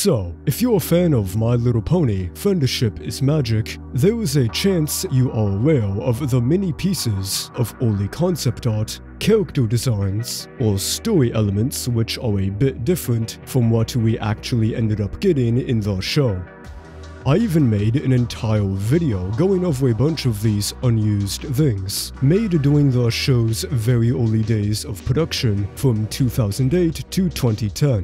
So, if you're a fan of My Little Pony, Friendship is Magic, there is a chance you are aware of the many pieces of early concept art, character designs, or story elements which are a bit different from what we actually ended up getting in the show. I even made an entire video going over a bunch of these unused things, made during the show's very early days of production from 2008 to 2010.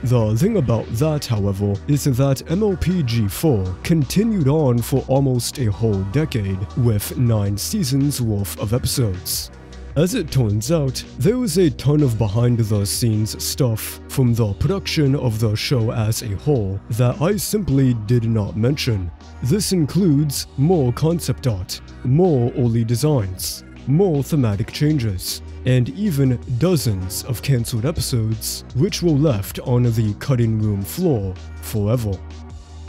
The thing about that, however, is that MLP G4 continued on for almost a whole decade with 9 seasons worth of episodes. As it turns out, there was a ton of behind-the-scenes stuff from the production of the show as a whole that I simply did not mention. This includes more concept art, more early designs, more thematic changes, and even dozens of cancelled episodes which were left on the cutting room floor forever.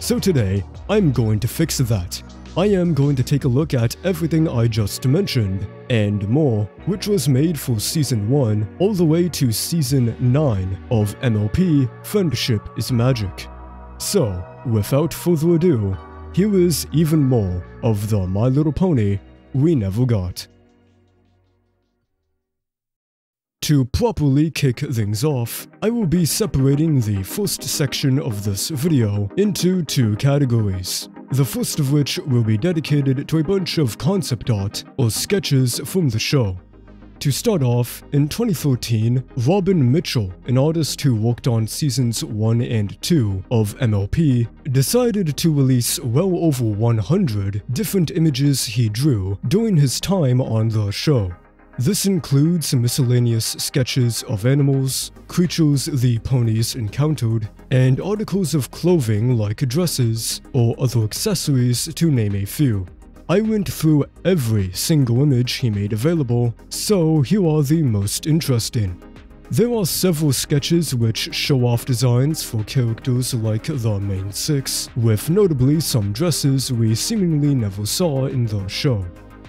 So today, I'm going to fix that. I am going to take a look at everything I just mentioned, and more, which was made for Season 1 all the way to Season 9 of MLP Friendship is Magic. So, without further ado, here is even more of the My Little Pony we never got. To properly kick things off, I will be separating the first section of this video into 2 categories. The first of which will be dedicated to a bunch of concept art or sketches from the show. To start off, in 2013, Robin Mitchell, an artist who worked on seasons 1 and 2 of MLP, decided to release well over 100 different images he drew during his time on the show. This includes miscellaneous sketches of animals, creatures the ponies encountered, and articles of clothing like dresses or other accessories, to name a few. I went through every single image he made available, so here are the most interesting. There are several sketches which show off designs for characters like the main 6, with notably some dresses we seemingly never saw in the show.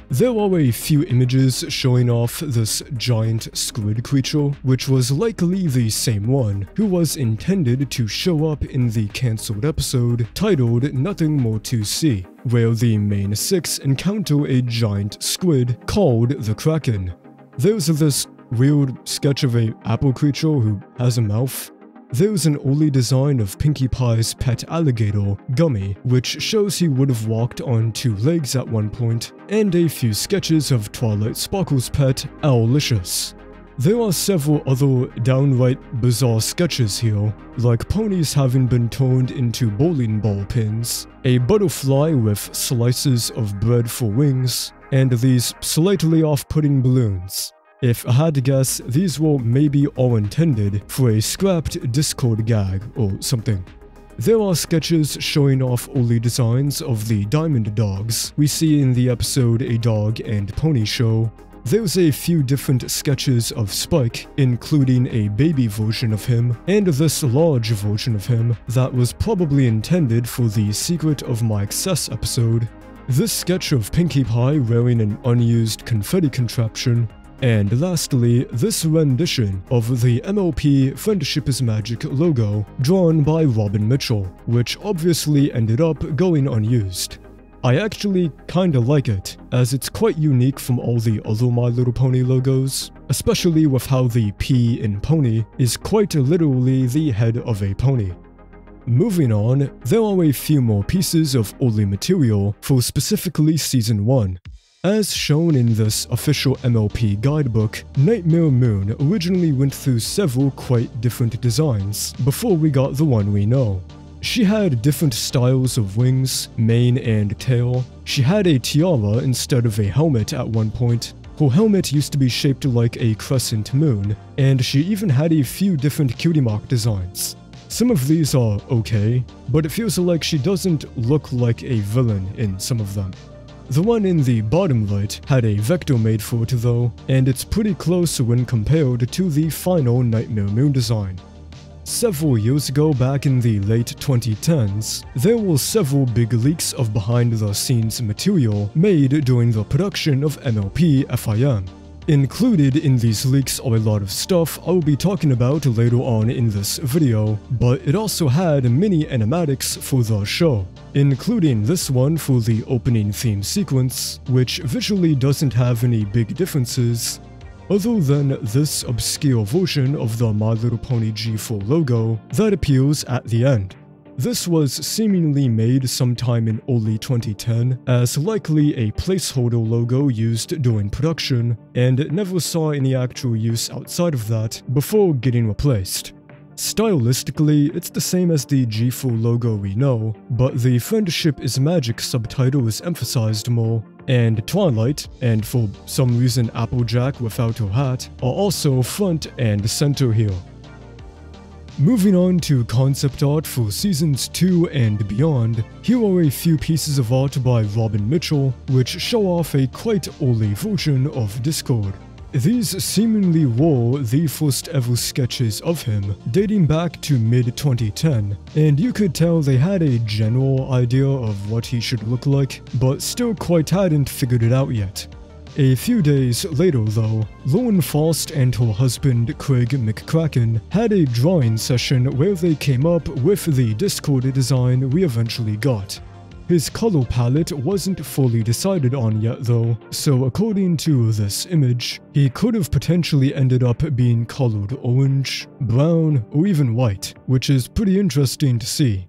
There are a few images showing off this giant squid creature, which was likely the same one who was intended to show up in the cancelled episode titled Nothing More to See, where the main 6 encounter a giant squid called the Kraken. There's this weird sketch of a apple creature who has a mouth. There's an early design of Pinkie Pie's pet alligator, Gummy, which shows he would have walked on 2 legs at one point, and a few sketches of Twilight Sparkle's pet, Owlicious. There are several other downright bizarre sketches here, like ponies having been turned into bowling ball pins, a butterfly with slices of bread for wings, and these slightly off-putting balloons. If I had to guess, these were maybe all intended for a scrapped Discord gag or something. There are sketches showing off early designs of the diamond dogs we see in the episode A Dog and Pony Show. There's a few different sketches of Spike, including a baby version of him, and this large version of him that was probably intended for the Secret of My Excess episode. This sketch of Pinkie Pie wearing an unused confetti contraption. And lastly, this rendition of the MLP Friendship is Magic logo drawn by Robin Mitchell, which obviously ended up going unused. I actually kinda like it, as it's quite unique from all the other My Little Pony logos, especially with how the P in pony is quite literally the head of a pony. Moving on, there are a few more pieces of early material for specifically Season 1. As shown in this official MLP guidebook, Nightmare Moon originally went through several quite different designs before we got the one we know. She had different styles of wings, mane and tail. She had a tiara instead of a helmet at one point. Her helmet used to be shaped like a crescent moon, and she even had a few different cutie mark designs. Some of these are okay, but it feels like she doesn't look like a villain in some of them. The one in the bottom right had a vector made for it though, and it's pretty close when compared to the final Nightmare Moon design. Several years ago, back in the late 2010s, there were several big leaks of behind-the-scenes material made during the production of MLP FIM. Included in these leaks are a lot of stuff I will be talking about later on in this video, but it also had many animatics for the show, including this one for the opening theme sequence, which visually doesn't have any big differences, other than this obscure version of the My Little Pony G4 logo that appears at the end. This was seemingly made sometime in early 2010 as likely a placeholder logo used during production, and it never saw any actual use outside of that before getting replaced. Stylistically, it's the same as the G4 logo we know, but the Friendship is Magic subtitle is emphasized more, and Twilight, and for some reason Applejack without her hat, are also front and center here. Moving on to concept art for Seasons 2 and beyond, here are a few pieces of art by Robin Mitchell, which show off a quite early version of Discord. These seemingly were the first ever sketches of him, dating back to mid-2010, and you could tell they had a general idea of what he should look like, but still quite hadn't figured it out yet. A few days later though, Lauren Faust and her husband Craig McCracken had a drawing session where they came up with the Discord design we eventually got. His color palette wasn't fully decided on yet though, so according to this image, he could have potentially ended up being colored orange, brown, or even white, which is pretty interesting to see.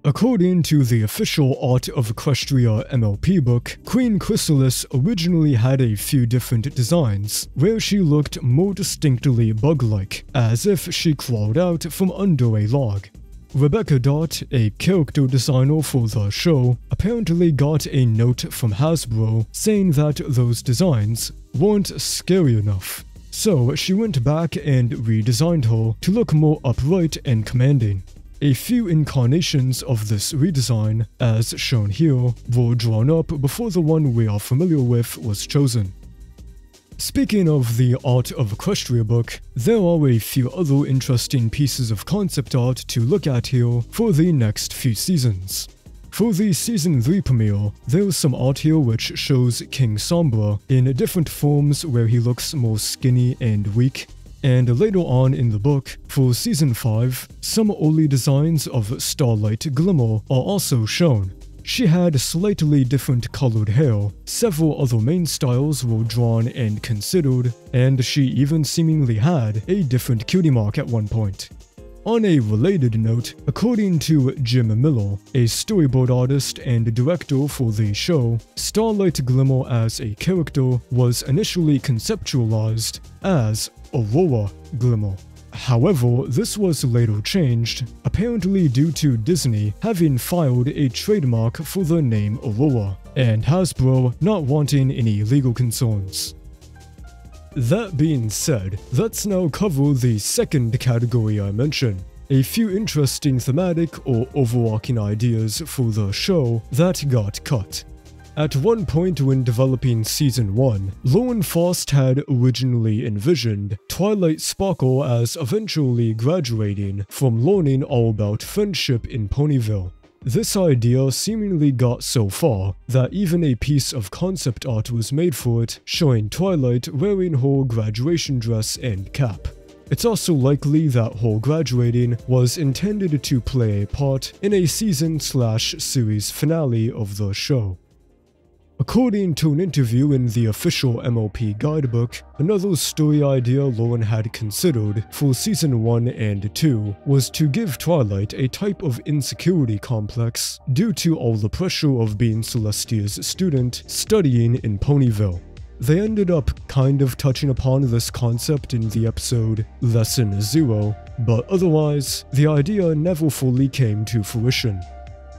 According to the official Art of Equestria MLP book, Queen Chrysalis originally had a few different designs, where she looked more distinctly bug-like, as if she crawled out from under a log. Rebecca Dot, a character designer for the show, apparently got a note from Hasbro saying that those designs weren't scary enough. So she went back and redesigned her to look more upright and commanding. A few incarnations of this redesign, as shown here, were drawn up before the one we are familiar with was chosen. Speaking of the Art of Equestria book, there are a few other interesting pieces of concept art to look at here for the next few seasons. For the Season 3 premiere, there's some art here which shows King Sombra in different forms where he looks more skinny and weak. And later on in the book, for Season 5, some early designs of Starlight Glimmer are also shown. She had slightly different colored hair, several other main styles were drawn and considered, and she even seemingly had a different cutie mark at one point. On a related note, according to Jim Miller, a storyboard artist and director for the show, Starlight Glimmer as a character was initially conceptualized as Aurora Glimmer. However, this was later changed, apparently due to Disney having filed a trademark for the name Aurora, and Hasbro not wanting any legal concerns. That being said, let's now cover the second category I mentioned, a few interesting thematic or overarching ideas for the show that got cut. At one point when developing Season 1, Lauren Faust had originally envisioned Twilight Sparkle as eventually graduating from learning all about friendship in Ponyville. This idea seemingly got so far that even a piece of concept art was made for it, showing Twilight wearing her graduation dress and cap. It's also likely that her graduating was intended to play a part in a season/series finale of the show. According to an interview in the official MLP guidebook, another story idea Lauren had considered for Season 1 and 2 was to give Twilight a type of insecurity complex due to all the pressure of being Celestia's student studying in Ponyville. They ended up kind of touching upon this concept in the episode Lesson 0, but otherwise, the idea never fully came to fruition.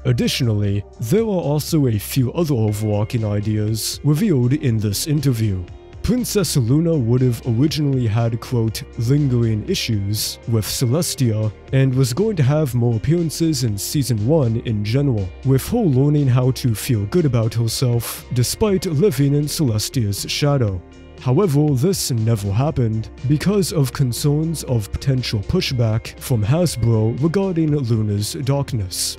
Additionally, there are also a few other overarching ideas revealed in this interview. Princess Luna would have originally had, quote, lingering issues with Celestia, and was going to have more appearances in Season 1 in general, with her learning how to feel good about herself despite living in Celestia's shadow. However, this never happened because of concerns of potential pushback from Hasbro regarding Luna's darkness.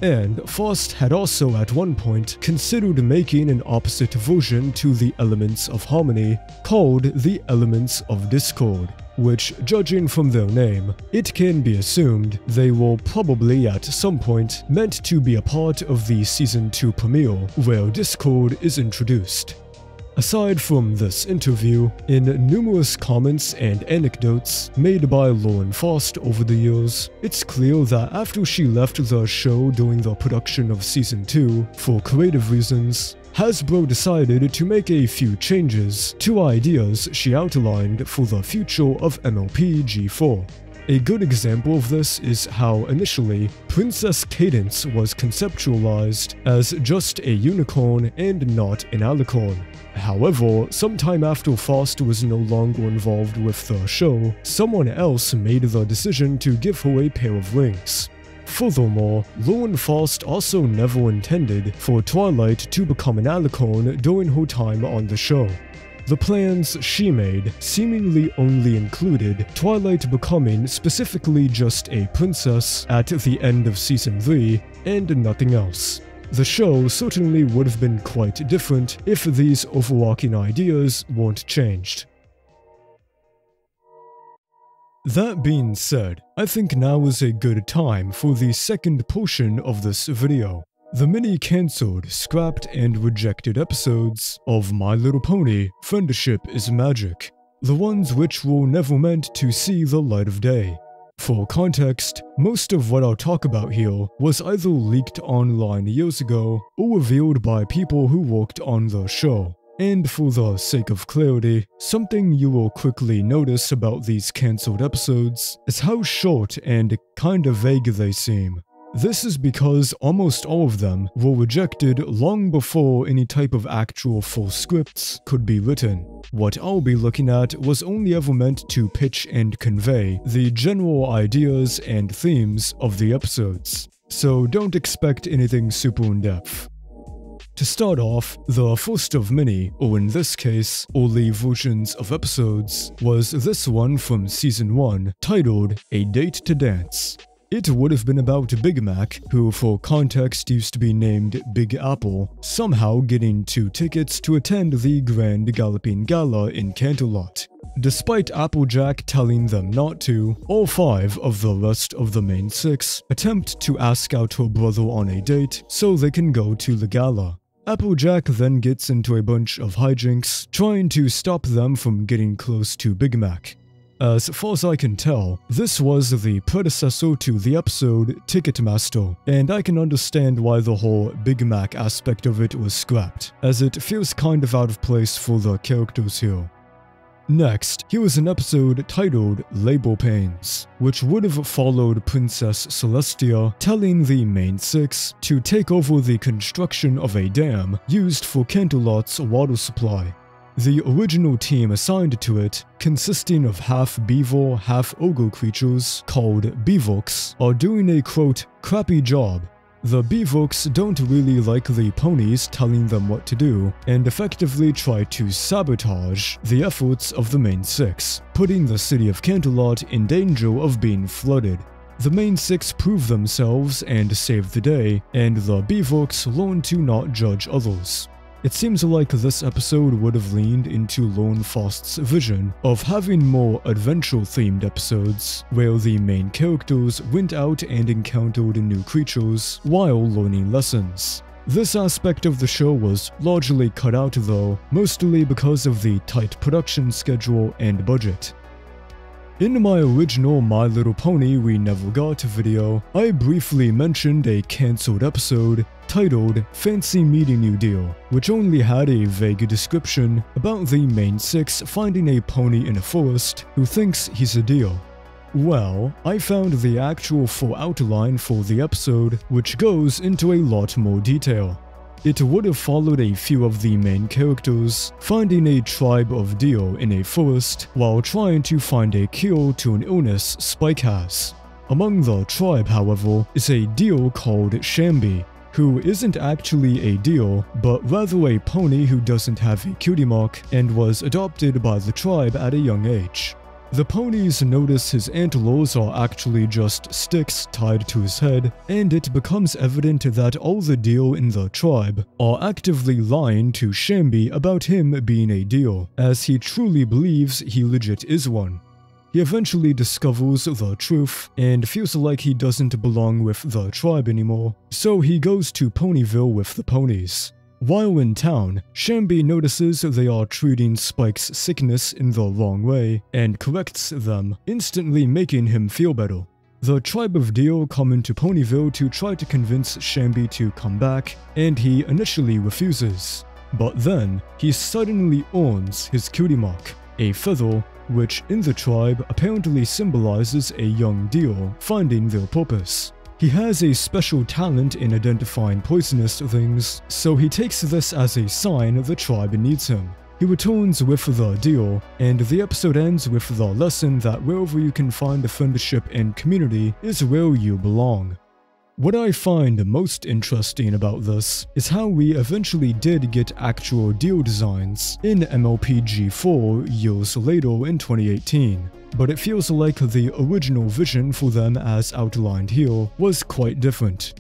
And Faust had also at one point considered making an opposite version to the Elements of Harmony called the Elements of Discord, which, judging from their name, it can be assumed they were probably at some point meant to be a part of the Season 2 premiere where Discord is introduced. Aside from this interview, in numerous comments and anecdotes made by Lauren Faust over the years, it's clear that after she left the show during the production of Season 2 for creative reasons, Hasbro decided to make a few changes to ideas she outlined for the future of MLP G4. A good example of this is how initially Princess Cadence was conceptualized as just a unicorn and not an alicorn. However, sometime after Faust was no longer involved with the show, someone else made the decision to give her a pair of wings. Furthermore, Lauren Faust also never intended for Twilight to become an alicorn during her time on the show. The plans she made seemingly only included Twilight becoming specifically just a princess at the end of Season 3 and nothing else. The show certainly would have been quite different if these overarching ideas weren't changed. That being said, I think now is a good time for the second portion of this video. The many cancelled, scrapped, and rejected episodes of My Little Pony: Friendship is Magic, the ones which were never meant to see the light of day. For context, most of what I'll talk about here was either leaked online years ago or revealed by people who worked on the show. And for the sake of clarity, something you will quickly notice about these cancelled episodes is how short and kinda vague they seem. This is because almost all of them were rejected long before any type of actual full scripts could be written. What I'll be looking at was only ever meant to pitch and convey the general ideas and themes of the episodes, so don't expect anything super in-depth. To start off, the first of many, or in this case, early versions of episodes, was this one from Season 1, titled A Date to Dance. It would have been about Big Mac, who for context used to be named Big Apple, somehow getting 2 tickets to attend the Grand Galloping Gala in Canterlot. Despite Applejack telling them not to, all 5 of the rest of the main 6 attempt to ask out her brother on a date so they can go to the gala. Applejack then gets into a bunch of hijinks, trying to stop them from getting close to Big Mac. As far as I can tell, this was the predecessor to the episode Ticketmaster, and I can understand why the whole Big Mac aspect of it was scrapped, as it feels kind of out of place for the characters here. Next, here was an episode titled Labor Pains, which would have followed Princess Celestia telling the main 6 to take over the construction of a dam used for Canterlot's water supply. The original team assigned to it, consisting of half beaver, half ogre creatures called Beavooks, are doing a quote, crappy job. The Beavooks don't really like the ponies telling them what to do, and effectively try to sabotage the efforts of the main 6, putting the city of Canterlot in danger of being flooded. The main 6 prove themselves and save the day, and the Beavooks learn to not judge others. It seems like this episode would have leaned into Lauren Faust's vision of having more adventure-themed episodes, where the main characters went out and encountered new creatures while learning lessons. This aspect of the show was largely cut out though, mostly because of the tight production schedule and budget. In my original My Little Pony We Never Got video, I briefly mentioned a cancelled episode titled Fancy Meeting You Deal, which only had a vague description about the main 6 finding a pony in a forest who thinks he's a deal. Well, I found the actual full outline for the episode, which goes into a lot more detail. It would have followed a few of the main characters finding a tribe of deer in a forest while trying to find a cure to an illness Spike has. Among the tribe, however, is a deer called Shambi, who isn't actually a deer, but rather a pony who doesn't have a cutie mark and was adopted by the tribe at a young age. The ponies notice his antlers are actually just sticks tied to his head, and it becomes evident that all the deer in the tribe are actively lying to Shambi about him being a deer, as he truly believes he legit is one. He eventually discovers the truth and feels like he doesn't belong with the tribe anymore, so he goes to Ponyville with the ponies. While in town, Shambi notices they are treating Spike's sickness in the wrong way and corrects them, instantly making him feel better. The tribe of deer come into Ponyville to try to convince Shambi to come back, and he initially refuses. But then, he suddenly earns his cutie mark, a feather, which in the tribe apparently symbolizes a young deer finding their purpose. He has a special talent in identifying poisonous things, so he takes this as a sign the tribe needs him. He returns with the deer, and the episode ends with the lesson that wherever you can find a friendship and community is where you belong. What I find most interesting about this is how we eventually did get actual deer designs in MLP G4 years later in 2018, but it feels like the original vision for them as outlined here was quite different.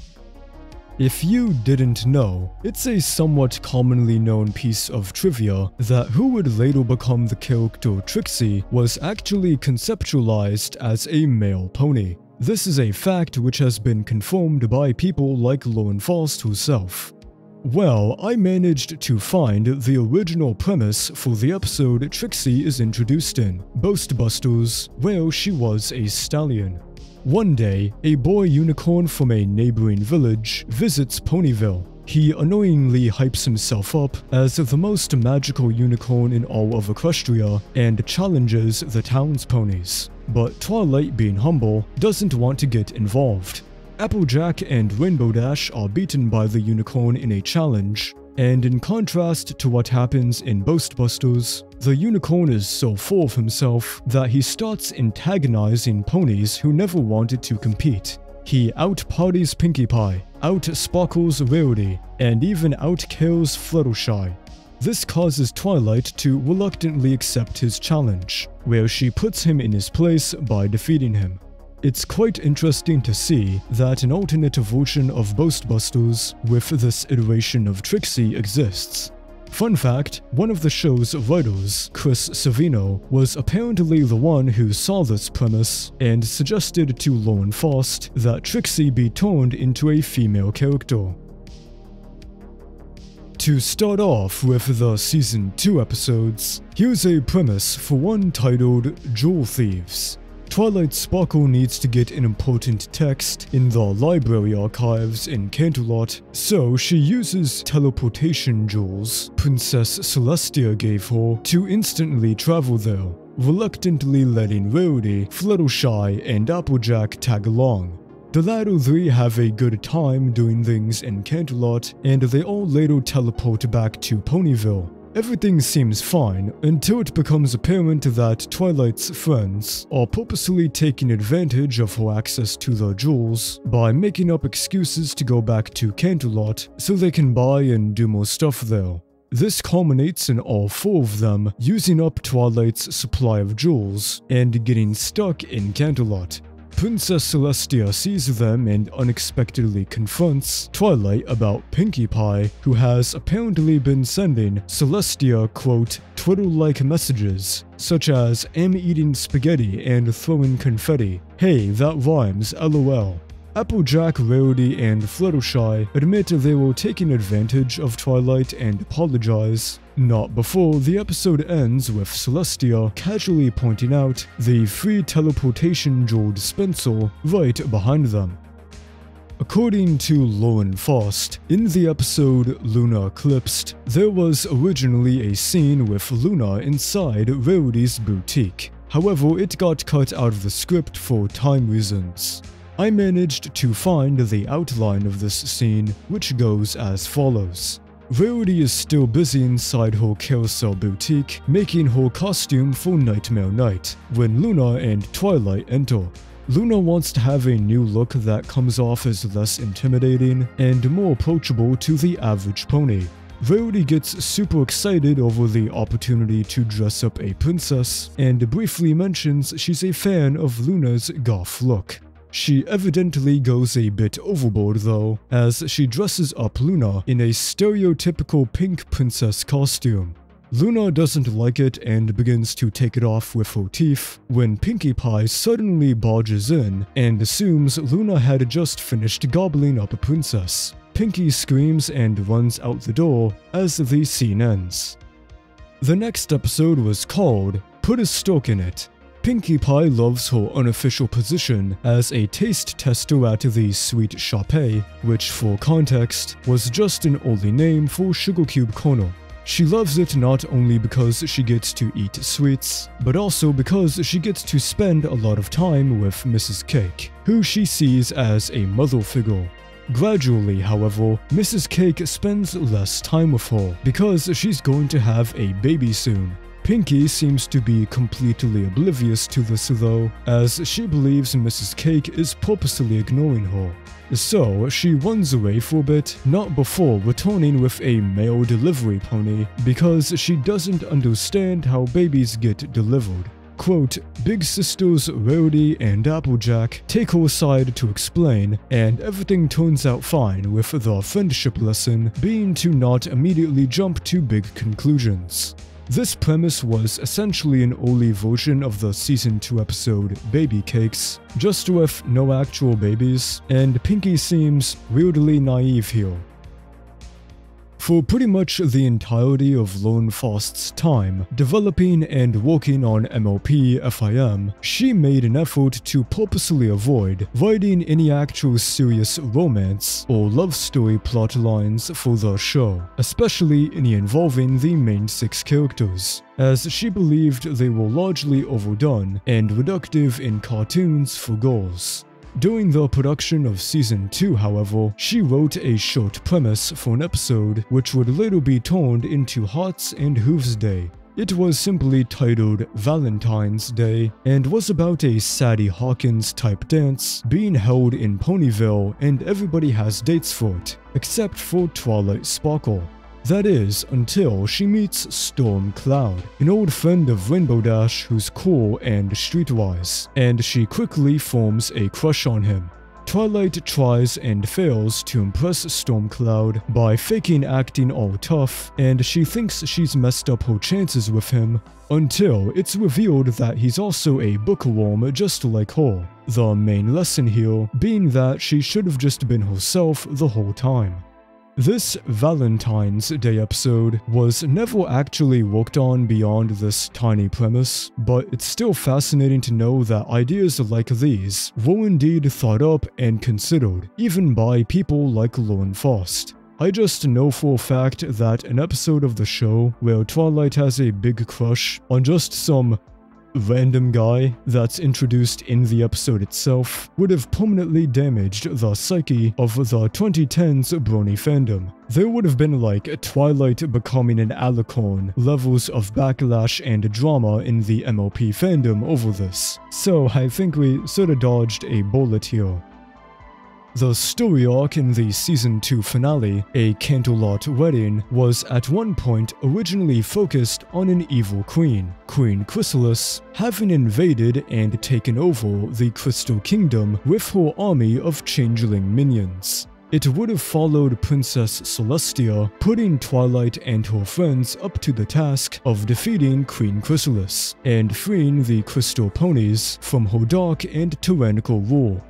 If you didn't know, it's a somewhat commonly known piece of trivia that who would later become the character Trixie was actually conceptualized as a male pony. This is a fact which has been confirmed by people like Lauren Faust herself. Well, I managed to find the original premise for the episode Trixie is introduced in, Ghostbusters, where she was a stallion. One day, a boy unicorn from a neighboring village visits Ponyville. He annoyingly hypes himself up as the most magical unicorn in all of Equestria and challenges the town's ponies. But Twilight, being humble, doesn't want to get involved. Applejack and Rainbow Dash are beaten by the unicorn in a challenge, and in contrast to what happens in Ghostbusters, the unicorn is so full of himself that he starts antagonizing ponies who never wanted to compete. He out-parties Pinkie Pie, out-sparkles Rarity, and even out-kills Fluttershy. This causes Twilight to reluctantly accept his challenge, where she puts him in his place by defeating him. It's quite interesting to see that an alternate version of Ghostbusters with this iteration of Trixie exists. Fun fact, one of the show's writers, Chris Savino, was apparently the one who saw this premise and suggested to Lauren Faust that Trixie be turned into a female character. To start off with the Season 2 episodes, here's a premise for one titled Jewel Thieves. Twilight Sparkle needs to get an important text in the library archives in Canterlot, so she uses teleportation jewels Princess Celestia gave her to instantly travel there, reluctantly letting Rarity, Fluttershy, and Applejack tag along. The latter three have a good time doing things in Canterlot, and they all later teleport back to Ponyville. Everything seems fine until it becomes apparent that Twilight's friends are purposely taking advantage of her access to the jewels by making up excuses to go back to Canterlot so they can buy and do more stuff there. This culminates in all four of them using up Twilight's supply of jewels and getting stuck in Canterlot. Princess Celestia sees them and unexpectedly confronts Twilight about Pinkie Pie, who has apparently been sending Celestia, quote, Twitter-like messages, such as, "am eating spaghetti and throwing confetti. Hey, that rhymes, lol." Applejack, Rarity, and Fluttershy admit they were taking advantage of Twilight and apologize. Not before the episode ends with Celestia casually pointing out the free teleportation jewel dispenser right behind them. According to Lauren Faust, in the episode Luna Eclipsed, there was originally a scene with Luna inside Rarity's boutique. However, it got cut out of the script for time reasons. I managed to find the outline of this scene, which goes as follows. Rarity is still busy inside her carousel boutique, making her costume for Nightmare Night, when Luna and Twilight enter. Luna wants to have a new look that comes off as less intimidating and more approachable to the average pony. Rarity gets super excited over the opportunity to dress up a princess, and briefly mentions she's a fan of Luna's goth look. She evidently goes a bit overboard though, as she dresses up Luna in a stereotypical pink princess costume. Luna doesn't like it and begins to take it off with her teeth when Pinkie Pie suddenly barges in and assumes Luna had just finished gobbling up a princess. Pinkie screams and runs out the door as the scene ends. The next episode was called Put a Stork in It. Pinkie Pie loves her unofficial position as a taste tester at the Sweet Shopee, which for context was just an early name for sugar cube kernel. She loves it not only because she gets to eat sweets, but also because she gets to spend a lot of time with Mrs. Cake, who she sees as a mother figure. Gradually, however, Mrs. Cake spends less time with her because she's going to have a baby soon. Pinkie seems to be completely oblivious to this though, as she believes Mrs. Cake is purposely ignoring her. So she runs away for a bit, not before returning with a mail delivery pony because she doesn't understand how babies get delivered. Quote, Big Sisters Rarity and Applejack take her aside to explain, and everything turns out fine with the friendship lesson being to not immediately jump to big conclusions. This premise was essentially an early version of the Season 2 episode Baby Cakes, just with no actual babies, and Pinkie seems weirdly naive here. For pretty much the entirety of Lauren Faust's time developing and working on MLP FIM, she made an effort to purposely avoid writing any actual serious romance or love story plot lines for the show, especially any involving the main 6 characters, as she believed they were largely overdone and reductive in cartoons for girls. During the production of Season 2, however, she wrote a short premise for an episode which would later be turned into Hearts and Hooves Day. It was simply titled Valentine's Day and was about a Sadie Hawkins-type dance being held in Ponyville, and everybody has dates for it, except for Twilight Sparkle. That is, until she meets Storm Cloud, an old friend of Rainbow Dash who's cool and streetwise, and she quickly forms a crush on him. Twilight tries and fails to impress Storm Cloud by faking acting all tough, and she thinks she's messed up her chances with him, until it's revealed that he's also a bookworm just like her. The main lesson here being that she should have just been herself the whole time. This Valentine's Day episode was never actually worked on beyond this tiny premise, but it's still fascinating to know that ideas like these were indeed thought up and considered, even by people like Lauren Faust. I just know for a fact that an episode of the show where Twilight has a big crush on just some random guy that's introduced in the episode itself would have permanently damaged the psyche of the 2010s brony fandom. There would have been like Twilight becoming an alicorn levels of backlash and drama in the MLP fandom over this, so I think we sort of dodged a bullet here. The story arc in the Season 2 finale, A Canterlot Wedding, was at one point originally focused on an evil queen, Queen Chrysalis, having invaded and taken over the Crystal Kingdom with her army of changeling minions. It would have followed Princess Celestia, putting Twilight and her friends up to the task of defeating Queen Chrysalis and freeing the Crystal Ponies from her dark and tyrannical rule.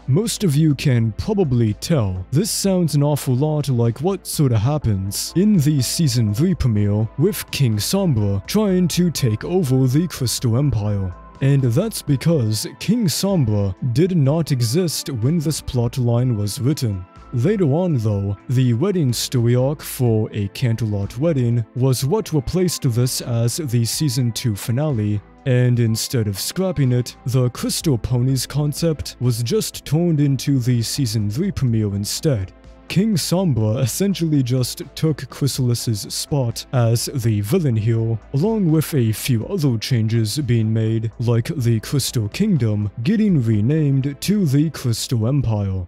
Most of you can probably tell this sounds an awful lot like what sorta happens in the Season 3 premiere with King Sombra trying to take over the Crystal Empire. And that's because King Sombra did not exist when this plotline was written. Later on though, the wedding story arc for A Canterlot Wedding was what replaced this as the Season 2 finale, and instead of scrapping it, the Crystal Ponies concept was just turned into the Season 3 premiere instead. King Sombra essentially just took Chrysalis's spot as the villain here, along with a few other changes being made, like the Crystal Kingdom getting renamed to the Crystal Empire.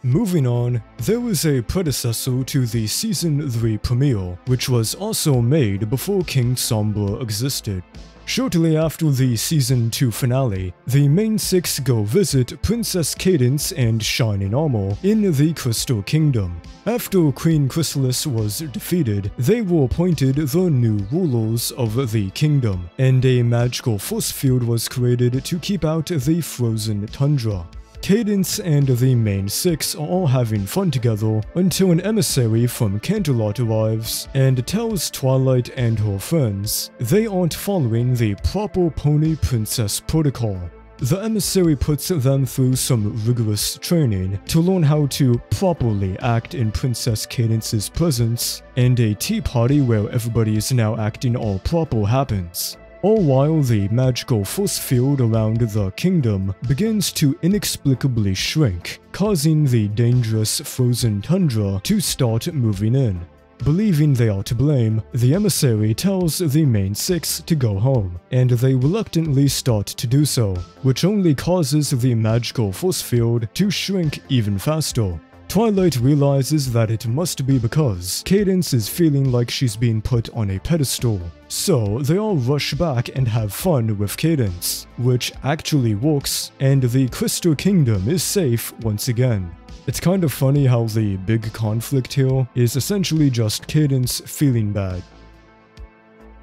Moving on, there was a predecessor to the Season 3 premiere, which was also made before King Sombra existed. Shortly after the Season 2 finale, the main six go visit Princess Cadance and Shining Armor in the Crystal Kingdom. After Queen Chrysalis was defeated, they were appointed the new rulers of the kingdom, and a magical force field was created to keep out the frozen tundra. Cadance and the main six are all having fun together until an emissary from Canterlot arrives and tells Twilight and her friends they aren't following the proper Pony Princess protocol. The emissary puts them through some rigorous training to learn how to properly act in Princess Cadance's presence, and a tea party where everybody is now acting all proper happens. All while the magical force field around the kingdom begins to inexplicably shrink, causing the dangerous frozen tundra to start moving in. Believing they are to blame, the emissary tells the main six to go home, and they reluctantly start to do so, which only causes the magical force field to shrink even faster. Twilight realizes that it must be because Cadance is feeling like she's being put on a pedestal, so they all rush back and have fun with Cadance, which actually works, and the Crystal Kingdom is safe once again. It's kind of funny how the big conflict here is essentially just Cadance feeling bad.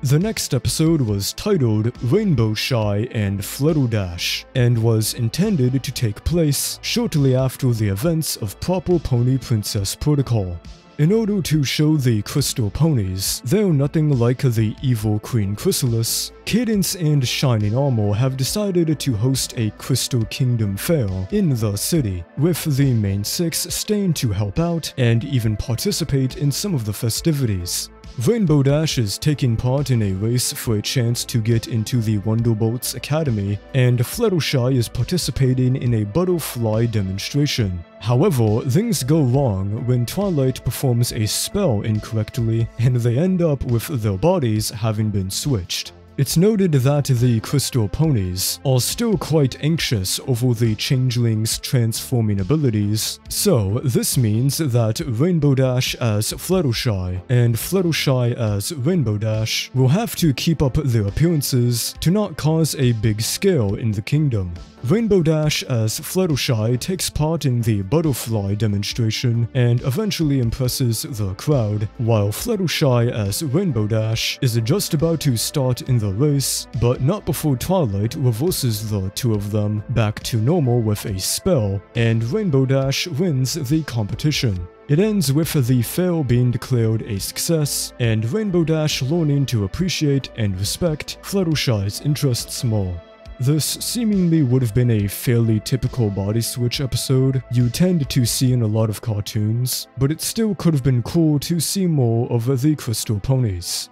The next episode was titled Rainbow Shy and Flutterdash, and was intended to take place shortly after the events of Proper Pony Princess Protocol. In order to show the crystal ponies they're nothing like the evil Queen Chrysalis, Cadance and Shining Armor have decided to host a Crystal Kingdom fair in the city, with the main six staying to help out and even participate in some of the festivities. Rainbow Dash is taking part in a race for a chance to get into the Wonderbolt's Academy, and Fluttershy is participating in a butterfly demonstration. However, things go wrong when Twilight performs a spell incorrectly, and they end up with their bodies having been switched. It's noted that the Crystal Ponies are still quite anxious over the Changeling's transforming abilities, so this means that Rainbow Dash as Fluttershy and Fluttershy as Rainbow Dash will have to keep up their appearances to not cause a big scare in the kingdom. Rainbow Dash as Fluttershy takes part in the butterfly demonstration and eventually impresses the crowd, while Fluttershy as Rainbow Dash is just about to start in the race, but not before Twilight reverses the two of them back to normal with a spell, and Rainbow Dash wins the competition. It ends with the fair being declared a success, and Rainbow Dash learning to appreciate and respect Fluttershy's interests more. This seemingly would have been a fairly typical body switch episode you tend to see in a lot of cartoons, but it still could have been cool to see more of the Crystal Ponies.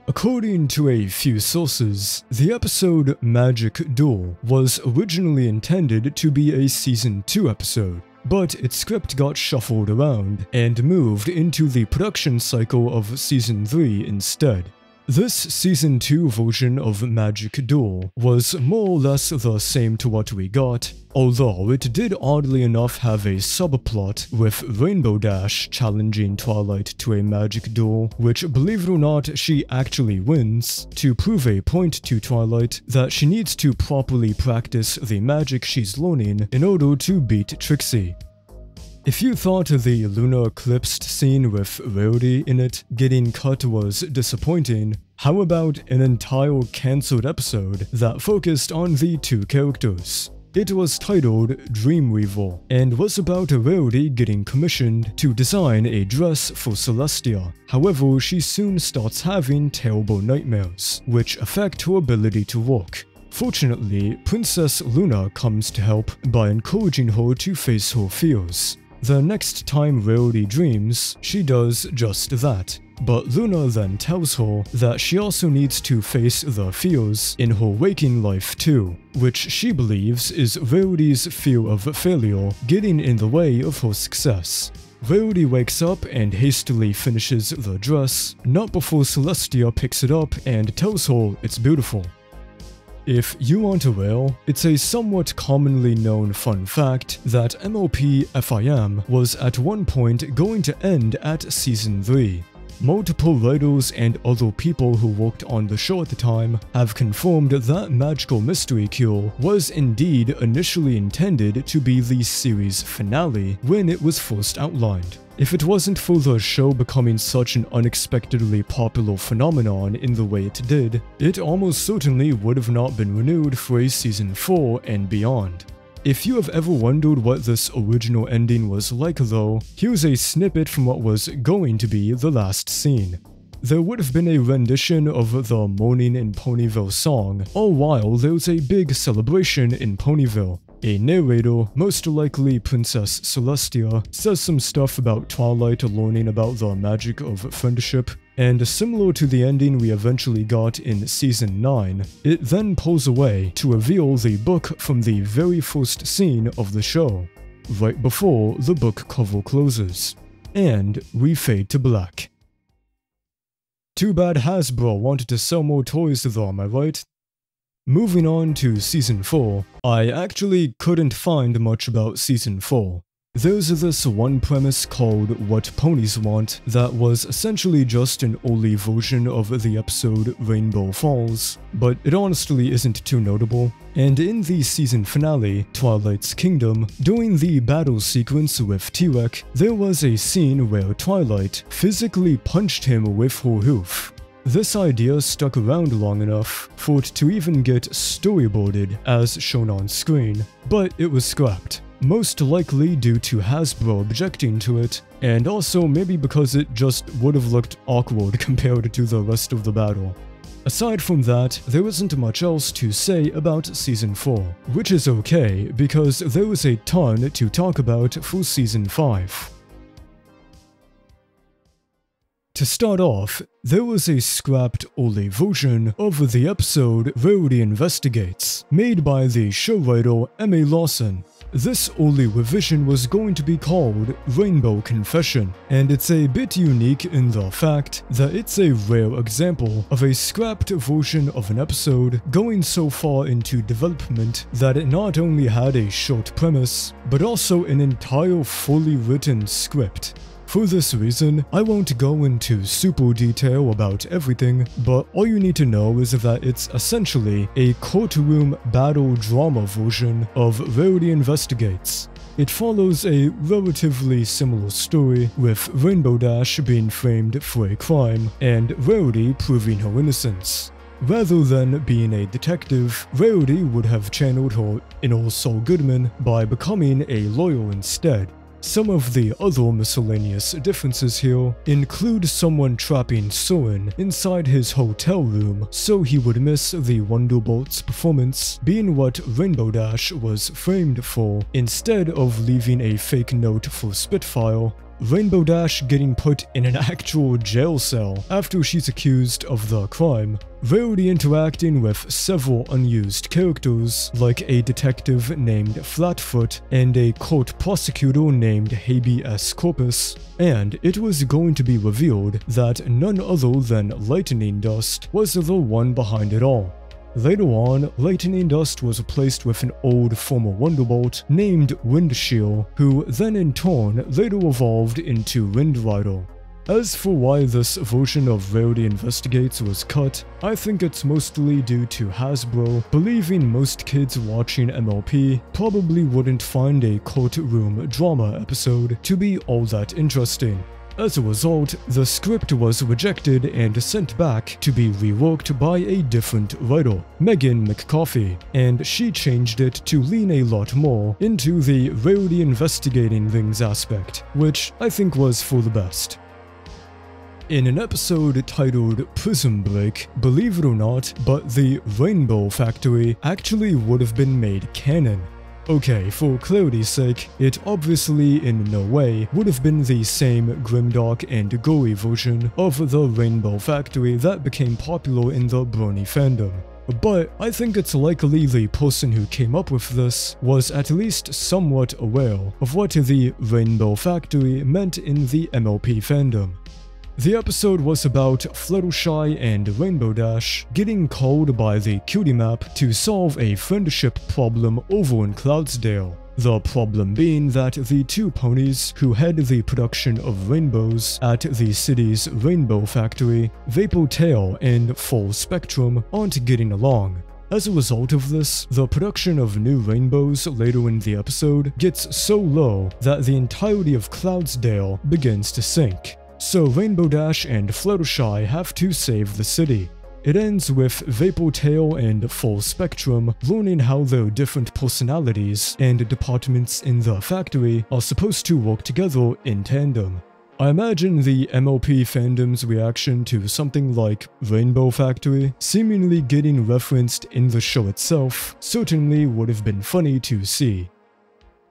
According to a few sources, the episode Magic Duel was originally intended to be a Season 2 episode, but its script got shuffled around and moved into the production cycle of Season 3 instead. This Season 2 version of Magic Duel was more or less the same to what we got, although it did oddly enough have a subplot with Rainbow Dash challenging Twilight to a magic duel, which, believe it or not, she actually wins, to prove a point to Twilight that she needs to properly practice the magic she's learning in order to beat Trixie. If you thought the lunar eclipsed scene with Rarity in it getting cut was disappointing, how about an entire cancelled episode that focused on the two characters? It was titled Dreamweaver, and was about Rarity getting commissioned to design a dress for Celestia. However, she soon starts having terrible nightmares, which affect her ability to walk. Fortunately, Princess Luna comes to help by encouraging her to face her fears. The next time Rarity dreams, she does just that. But Luna then tells her that she also needs to face the fears in her waking life too, which she believes is Rarity's fear of failure getting in the way of her success. Rarity wakes up and hastily finishes the dress, not before Celestia picks it up and tells her it's beautiful. If you aren't aware, it's a somewhat commonly known fun fact that MLP FIM was at one point going to end at Season 3. Multiple writers and other people who worked on the show at the time have confirmed that Magical Mystery Cure was indeed initially intended to be the series finale when it was first outlined. If it wasn't for the show becoming such an unexpectedly popular phenomenon in the way it did, it almost certainly would have not been renewed for a Season 4 and beyond. If you have ever wondered what this original ending was like though, here's a snippet from what was going to be the last scene. There would have been a rendition of the Morning in Ponyville song, all while there was a big celebration in Ponyville. A narrator, most likely Princess Celestia, says some stuff about Twilight learning about the magic of friendship, and similar to the ending we eventually got in Season 9, it then pulls away to reveal the book from the very first scene of the show, right before the book cover closes. And we fade to black. Too bad Hasbro wanted to sell more toys though, am I right? Moving on to Season 4, I actually couldn't find much about Season 4. There's this one premise called What Ponies Want that was essentially just an early version of the episode Rainbow Falls, but it honestly isn't too notable. And in the season finale, Twilight's Kingdom, during the battle sequence with T-Rex, there was a scene where Twilight physically punched him with her hoof. This idea stuck around long enough for it to even get storyboarded as shown on screen, but it was scrapped. Most likely due to Hasbro objecting to it, and also maybe because it just would have looked awkward compared to the rest of the battle. Aside from that, there isn't much else to say about Season 4, which is okay because there was a ton to talk about for Season 5. To start off, there was a scrapped early version of the episode Rarity Investigates, made by the show writer Emma Lawson. This early revision was going to be called Rainbow Confession, and it's a bit unique in the fact that it's a rare example of a scrapped version of an episode going so far into development that it not only had a short premise, but also an entire fully written script. For this reason, I won't go into super detail about everything, but all you need to know is that it's essentially a courtroom battle drama version of Rarity Investigates. It follows a relatively similar story, with Rainbow Dash being framed for a crime and Rarity proving her innocence. Rather than being a detective, Rarity would have channeled her inner Saul Goodman by becoming a lawyer instead. Some of the other miscellaneous differences here include someone trapping Soren inside his hotel room so he would miss the Wonderbolt's performance, being what Rainbow Dash was framed for, instead of leaving a fake note for Spitfire. Rainbow Dash getting put in an actual jail cell after she's accused of the crime, Rarity interacting with several unused characters like a detective named Flatfoot and a court prosecutor named Habeas Corpus, and it was going to be revealed that none other than Lightning Dust was the one behind it all. Later on, Lightning Dust was replaced with an old former Wonderbolt named Windshield, who then in turn later evolved into Windrider. As for why this version of Rarity Investigates was cut, I think it's mostly due to Hasbro believing most kids watching MLP probably wouldn't find a courtroom drama episode to be all that interesting. As a result, the script was rejected and sent back to be reworked by a different writer, Megan McCarthy, and she changed it to lean a lot more into the Rarity investigating things aspect, which I think was for the best. In an episode titled Prism Break, believe it or not, but the Rainbow Factory actually would have been made canon. Okay, for clarity's sake, it obviously in no way would have been the same grimdark and gory version of the Rainbow Factory that became popular in the Brony fandom. But I think it's likely the person who came up with this was at least somewhat aware of what the Rainbow Factory meant in the MLP fandom. The episode was about Fluttershy and Rainbow Dash getting called by the Cutie Map to solve a friendship problem over in Cloudsdale. The problem being that the two ponies who head the production of rainbows at the city's rainbow factory, Vaportail and Full Spectrum, aren't getting along. As a result of this, the production of new rainbows later in the episode gets so low that the entirety of Cloudsdale begins to sink. So Rainbow Dash and Fluttershy have to save the city. It ends with Vaportail and Full Spectrum learning how their different personalities and departments in the factory are supposed to work together in tandem. I imagine the MLP fandom's reaction to something like Rainbow Factory seemingly getting referenced in the show itself certainly would have been funny to see.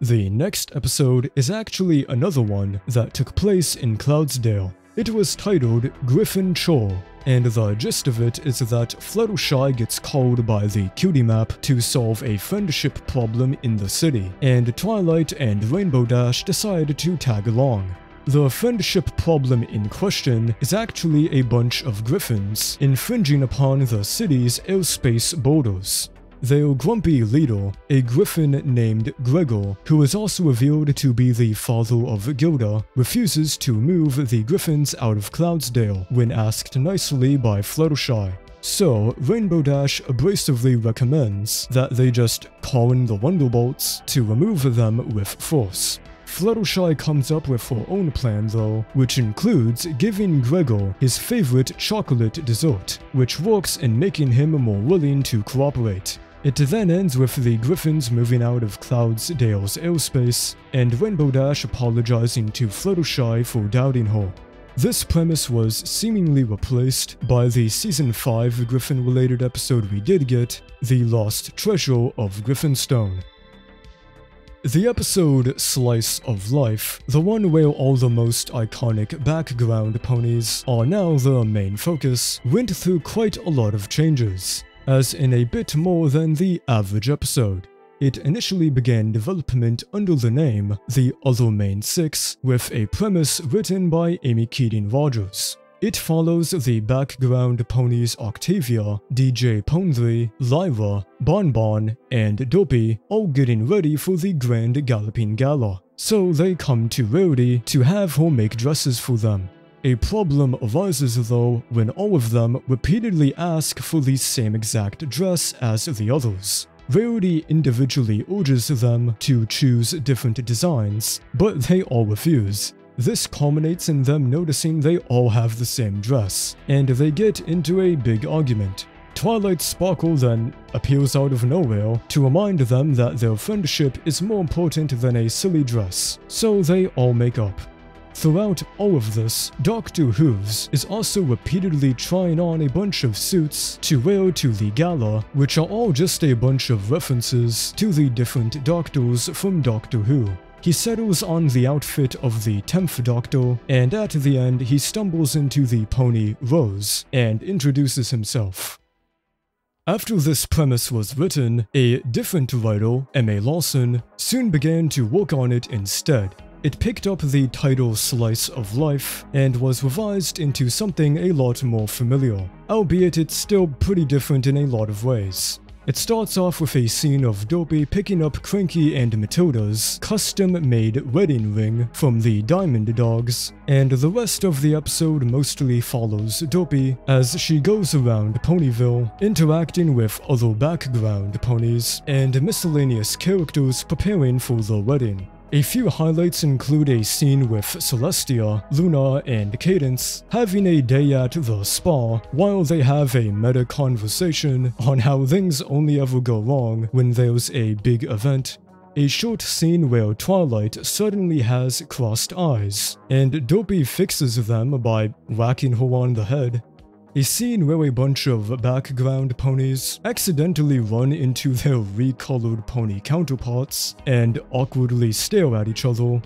The next episode is actually another one that took place in Cloudsdale. It was titled Griffin Chore, and the gist of it is that Fluttershy gets called by the Cutie Map to solve a friendship problem in the city, and Twilight and Rainbow Dash decide to tag along. The friendship problem in question is actually a bunch of griffins infringing upon the city's airspace borders. Their grumpy leader, a griffin named Gregor, who is also revealed to be the father of Gilda, refuses to move the griffins out of Cloudsdale when asked nicely by Fluttershy. So, Rainbow Dash abrasively recommends that they just call in the Wonderbolts to remove them with force. Fluttershy comes up with her own plan though, which includes giving Gregor his favorite chocolate dessert, which works in making him more willing to cooperate. It then ends with the Griffins moving out of Cloudsdale's airspace, and Rainbow Dash apologizing to Fluttershy for doubting her. This premise was seemingly replaced by the Season 5 Griffin-related episode we did get, The Lost Treasure of Griffinstone. The episode Slice of Life, the one where all the most iconic background ponies are now the main focus, went through quite a lot of changes, as in a bit more than the average episode. It initially began development under the name The Other Main Six, with a premise written by Amy Keating Rogers. It follows the background ponies Octavia, DJ Pondry, Lyra, Bonbon, and Dopey all getting ready for the Grand Galloping Gala, so they come to Rarity to have her make dresses for them. A problem arises though when all of them repeatedly ask for the same exact dress as the others. Rarity individually urges them to choose different designs, but they all refuse. This culminates in them noticing they all have the same dress, and they get into a big argument. Twilight Sparkle then appears out of nowhere to remind them that their friendship is more important than a silly dress, so they all make up. Throughout all of this, Dr. Hooves is also repeatedly trying on a bunch of suits to wear to the gala, which are all just a bunch of references to the different doctors from Doctor Who. He settles on the outfit of the 10th Doctor, and at the end he stumbles into the pony Rose and introduces himself. After this premise was written, a different writer, M.A. Lawson, soon began to work on it instead. It picked up the title Slice of Life and was revised into something a lot more familiar, albeit it's still pretty different in a lot of ways. It starts off with a scene of Dopey picking up Cranky and Matilda's custom-made wedding ring from the Diamond Dogs, and the rest of the episode mostly follows Dopey as she goes around Ponyville, interacting with other background ponies and miscellaneous characters preparing for the wedding. A few highlights include a scene with Celestia, Luna, and Cadence having a day at the spa while they have a meta conversation on how things only ever go wrong when there's a big event. A short scene where Twilight suddenly has crossed eyes, and Dopey fixes them by whacking her on the head. A scene where a bunch of background ponies accidentally run into their recolored pony counterparts and awkwardly stare at each other.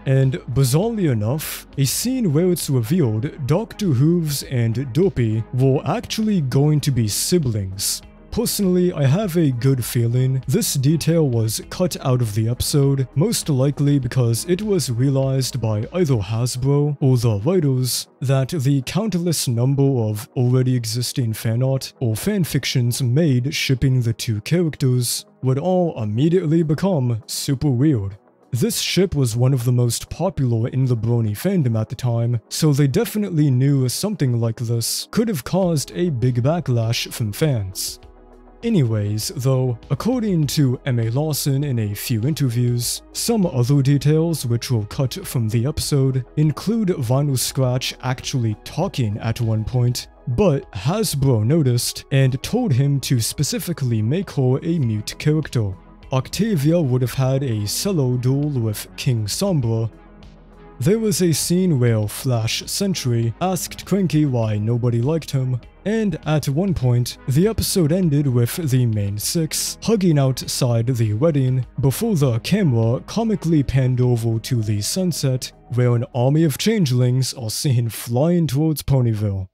And bizarrely enough, a scene where it's revealed Dr. Hooves and Dopey were actually going to be siblings. Personally, I have a good feeling this detail was cut out of the episode, most likely because it was realized by either Hasbro or the writers that the countless number of already existing fanart or fanfictions made shipping the two characters would all immediately become super weird. This ship was one of the most popular in the Brony fandom at the time, so they definitely knew something like this could have caused a big backlash from fans. Anyways, though, according to M.A. Lawson in a few interviews, some other details which were cut from the episode include Vinyl Scratch actually talking at one point, but Hasbro noticed and told him to specifically make her a mute character. Octavia would have had a solo duel with King Sombra. There was a scene where Flash Sentry asked Cranky why nobody liked him, and at one point, the episode ended with the main six hugging outside the wedding before the camera comically panned over to the sunset where an army of changelings are seen flying towards Ponyville.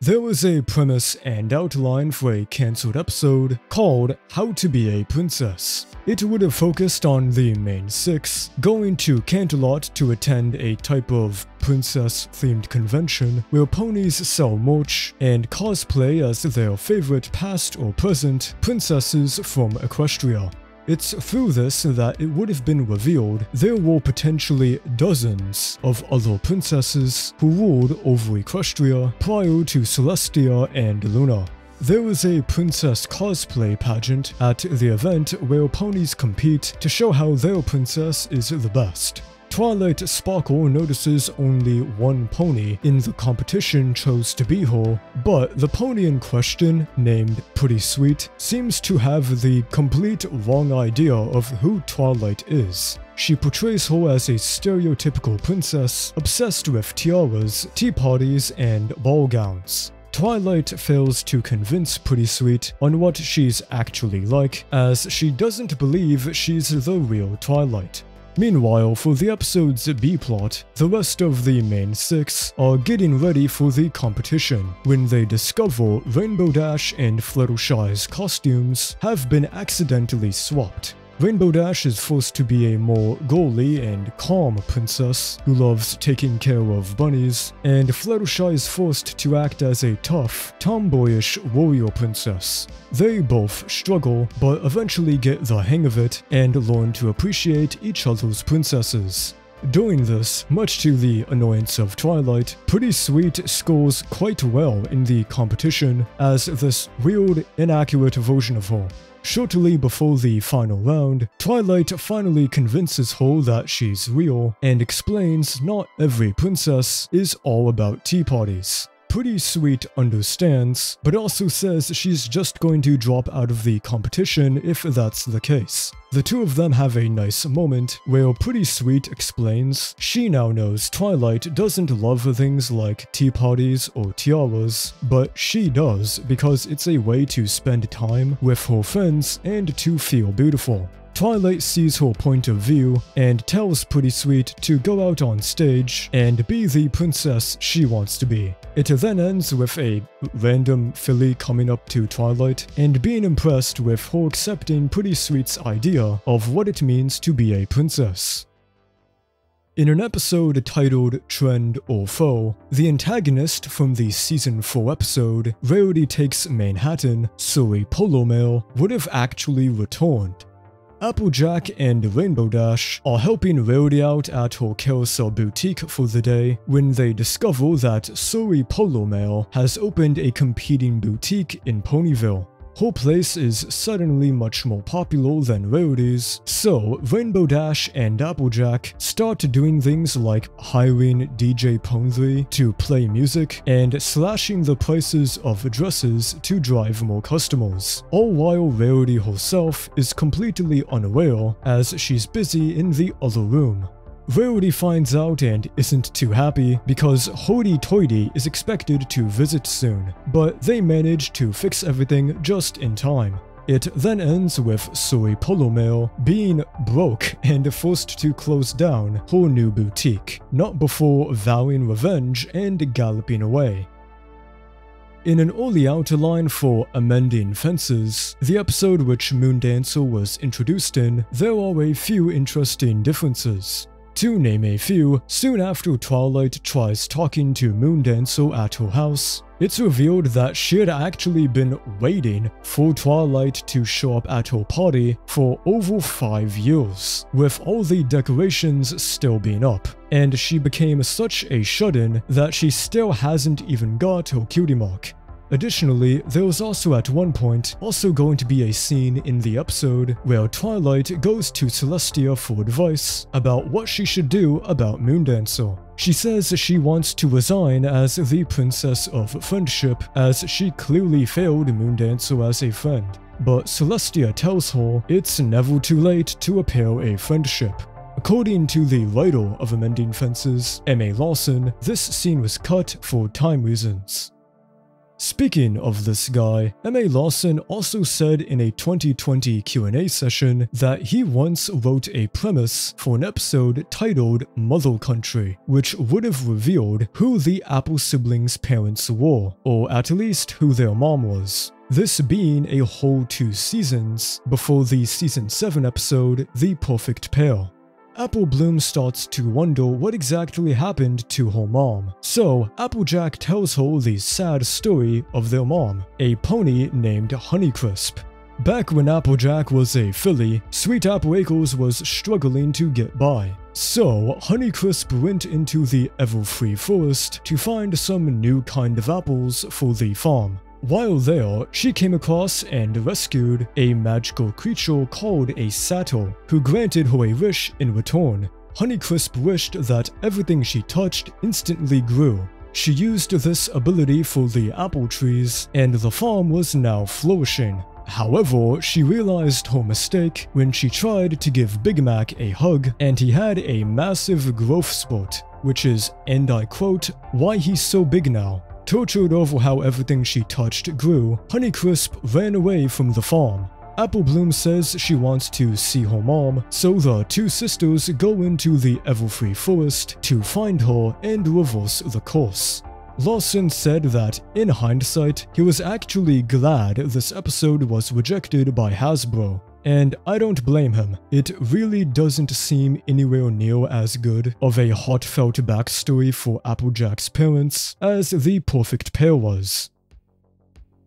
There was a premise and outline for a cancelled episode called How to Be a Princess. It would have focused on the main six going to Canterlot to attend a type of princess-themed convention where ponies sell merch and cosplay as their favorite past or present princesses from Equestria. It's through this that it would have been revealed there were potentially dozens of other princesses who ruled over Equestria prior to Celestia and Luna. There was a princess cosplay pageant at the event where ponies compete to show how their princess is the best. Twilight Sparkle notices only one pony in the competition chose to be her, but the pony in question, named Pretty Sweet, seems to have the complete wrong idea of who Twilight is. She portrays her as a stereotypical princess obsessed with tiaras, tea parties, and ball gowns. Twilight fails to convince Pretty Sweet on what she's actually like, as she doesn't believe she's the real Twilight. Meanwhile, for the episode's B-plot, the rest of the main six are getting ready for the competition when they discover Rainbow Dash and Fluttershy's costumes have been accidentally swapped. Rainbow Dash is forced to be a more girly and calm princess who loves taking care of bunnies, and Fluttershy is forced to act as a tough, tomboyish warrior princess. They both struggle, but eventually get the hang of it and learn to appreciate each other's princesses. Doing this, much to the annoyance of Twilight, Pretty Sweet scores quite well in the competition as this weird, inaccurate version of her. Shortly before the final round, Twilight finally convinces her that she's real and explains not every princess is all about tea parties. Pretty Sweet understands, but also says she's just going to drop out of the competition if that's the case. The two of them have a nice moment where Pretty Sweet explains she now knows Twilight doesn't love things like tea parties or tiaras, but she does because it's a way to spend time with her friends and to feel beautiful. Twilight sees her point of view and tells Pretty Sweet to go out on stage and be the princess she wants to be. It then ends with a random filly coming up to Twilight and being impressed with her accepting Pretty Sweet's idea of what it means to be a princess. In an episode titled Trend or Foe, the antagonist from the Season 4 episode, Rarity Takes Manhattan, Surrey Polo Mail, would have actually returned. Applejack and Rainbow Dash are helping Rarity out at her Carousel boutique for the day when they discover that Surrey Polo Mail has opened a competing boutique in Ponyville. Her place is suddenly much more popular than Rarity's, so Rainbow Dash and Applejack start doing things like hiring DJ Pondry to play music and slashing the prices of dresses to drive more customers, all while Rarity herself is completely unaware as she's busy in the other room. Rarity finds out and isn't too happy because Hoity-Toity is expected to visit soon, but they manage to fix everything just in time. It then ends with Surrey Polo Mail being broke and forced to close down her new boutique, not before vowing revenge and galloping away. In an early outline for Amending Fences, the episode which Moondancer was introduced in, there are a few interesting differences. To name a few, soon after Twilight tries talking to Moondancer at her house, it's revealed that she had actually been waiting for Twilight to show up at her party for over 5 years, with all the decorations still being up, and she became such a shut-in that she still hasn't even got her cutie mark. Additionally, there was also at one point also going to be a scene in the episode where Twilight goes to Celestia for advice about what she should do about Moondancer. She says she wants to resign as the Princess of Friendship as she clearly failed Moondancer as a friend, but Celestia tells her it's never too late to repair a friendship. According to the writer of Amending Fences, M.A. Lawson, this scene was cut for time reasons. Speaking of this guy, M.A. Lawson also said in a 2020 Q&A session that he once wrote a premise for an episode titled Mother Country, which would have revealed who the Apple siblings' parents were, or at least who their mom was. This being a whole 2 seasons before the season 7 episode, The Perfect Pair. Apple Bloom starts to wonder what exactly happened to her mom. So, Applejack tells her the sad story of their mom, a pony named Honeycrisp. Back when Applejack was a filly, Sweet Apple Acres was struggling to get by. So, Honeycrisp went into the Everfree Forest to find some new kind of apples for the farm. While there, she came across and rescued a magical creature called a satyr, who granted her a wish in return. Honeycrisp wished that everything she touched instantly grew. She used this ability for the apple trees, and the farm was now flourishing. However, she realized her mistake when she tried to give Big Mac a hug, and he had a massive growth spurt, which is, and I quote, "why he's so big now." Tortured over how everything she touched grew, Honeycrisp ran away from the farm. Apple Bloom says she wants to see her mom, so the 2 sisters go into the Everfree Forest to find her and reverse the course. Lawson said that, in hindsight, he was actually glad this episode was rejected by Hasbro. And I don't blame him. It really doesn't seem anywhere near as good of a heartfelt backstory for Applejack's parents as The Perfect Pair was.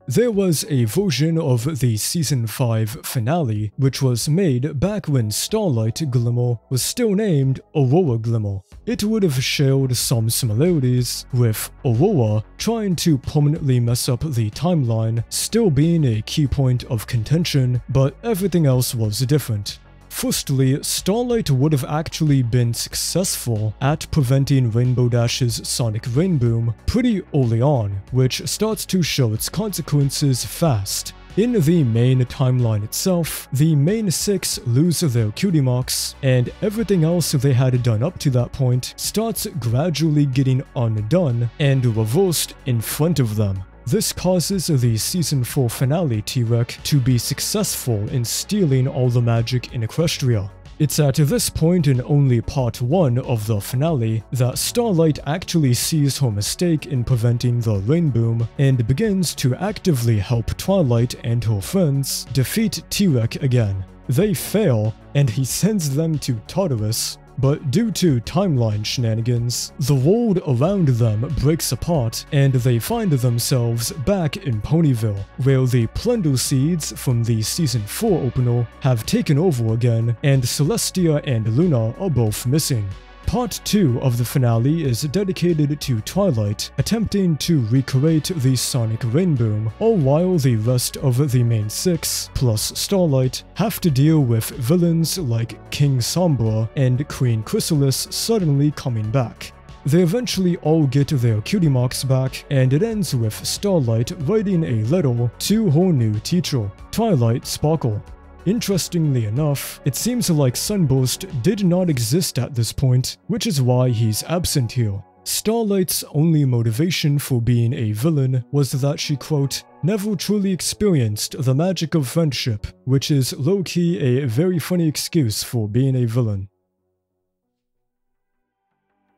There was a version of the Season 5 finale which was made back when Starlight Glimmer was still named Aurora Glimmer. It would have shared some similarities, with Aurora trying to permanently mess up the timeline still being a key point of contention, but everything else was different. Firstly, Starlight would have actually been successful at preventing Rainbow Dash's sonic rain boom pretty early on, which starts to show its consequences fast. In the main timeline itself, the main 6 lose their cutie marks, and everything else they had done up to that point starts gradually getting undone and reversed in front of them. This causes the Season 4 finale T-Rex to be successful in stealing all the magic in Equestria. It's at this point in only part 1 of the finale that Starlight actually sees her mistake in preventing the rain boom and begins to actively help Twilight and her friends defeat T-Rex again. They fail, and he sends them to Tartarus, but due to timeline shenanigans, the world around them breaks apart and they find themselves back in Ponyville, where the plunder seeds from the Season 4 opener have taken over again and Celestia and Luna are both missing. Part 2 of the finale is dedicated to Twilight attempting to recreate the sonic rain boom, all while the rest of the main 6, plus Starlight, have to deal with villains like King Sombra and Queen Chrysalis suddenly coming back. They eventually all get their cutie marks back, and it ends with Starlight writing a letter to her new teacher, Twilight Sparkle. Interestingly enough, it seems like Sunburst did not exist at this point, which is why he's absent here. Starlight's only motivation for being a villain was that she, quote, never truly experienced the magic of friendship, which is low-key a very funny excuse for being a villain.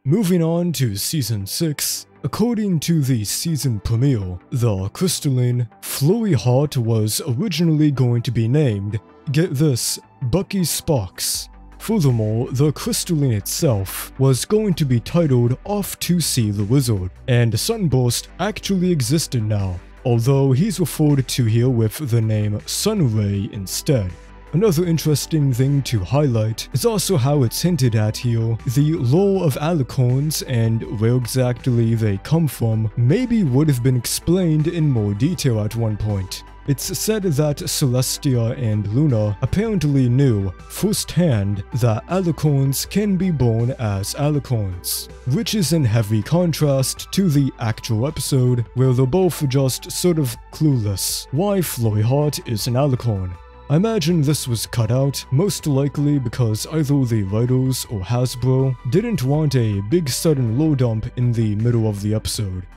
Moving on to Season 6, According to the season premiere, the crystalline flowy heart was originally going to be named, get this, Bucky Sparks. Furthermore, the crystalline itself was going to be titled Off to See the Wizard, and Sunburst actually existed now, although he's referred to here with the name Sunray instead. Another interesting thing to highlight is also how it's hinted at here. The lore of alicorns and where exactly they come from maybe would have been explained in more detail at one point. It's said that Celestia and Luna apparently knew firsthand that alicorns can be born as alicorns, which is in heavy contrast to the actual episode where they're both just sort of clueless why Flowy Heart is an alicorn. I imagine this was cut out, most likely because either the writers or Hasbro didn't want a big sudden lore dump in the middle of the episode.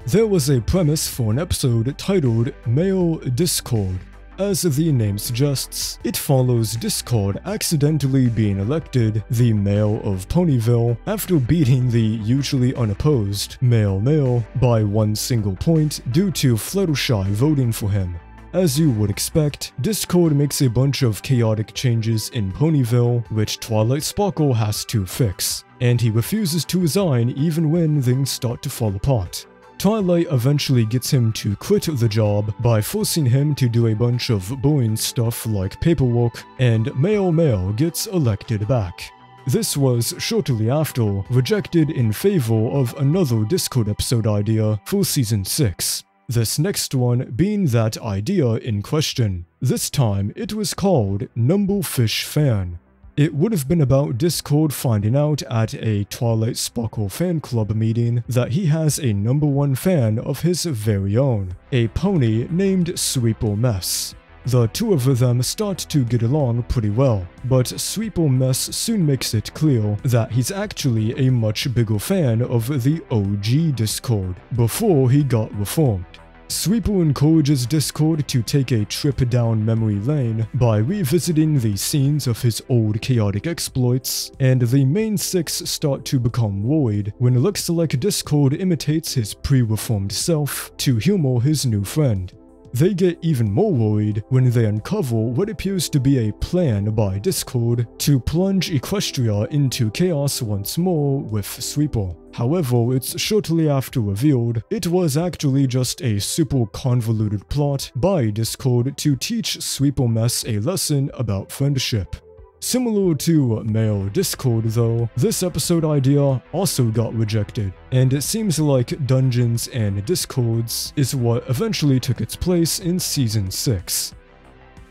There was a premise for an episode titled Male Discord. As the name suggests, it follows Discord accidentally being elected the mayor of Ponyville after beating the usually unopposed Male by one single point due to Fluttershy voting for him. As you would expect, Discord makes a bunch of chaotic changes in Ponyville, which Twilight Sparkle has to fix, and he refuses to resign even when things start to fall apart. Twilight eventually gets him to quit the job by forcing him to do a bunch of boring stuff like paperwork, and Male gets elected back. This was shortly after rejected in favor of another Discord episode idea for Season 6. This next one being that idea in question. This time, it was called Numblefish Fan. It would have been about Discord finding out at a Twilight Sparkle fan club meeting that he has a #1 fan of his very own, a pony named Sweeper Mess. The two of them start to get along pretty well, but Sweeper Mess soon makes it clear that he's actually a much bigger fan of the OG Discord, before he got reformed. Sweeper encourages Discord to take a trip down memory lane by revisiting the scenes of his old chaotic exploits, and the main six start to become worried when it looks like Discord imitates his pre-reformed self to humor his new friend. They get even more worried when they uncover what appears to be a plan by Discord to plunge Equestria into chaos once more with Sweeper. However, it's shortly after revealed it was actually just a super convoluted plot by Discord to teach Sweeper Mess a lesson about friendship. Similar to Male Discord though, this episode idea also got rejected, and it seems like Dungeons and Discords is what eventually took its place in Season 6.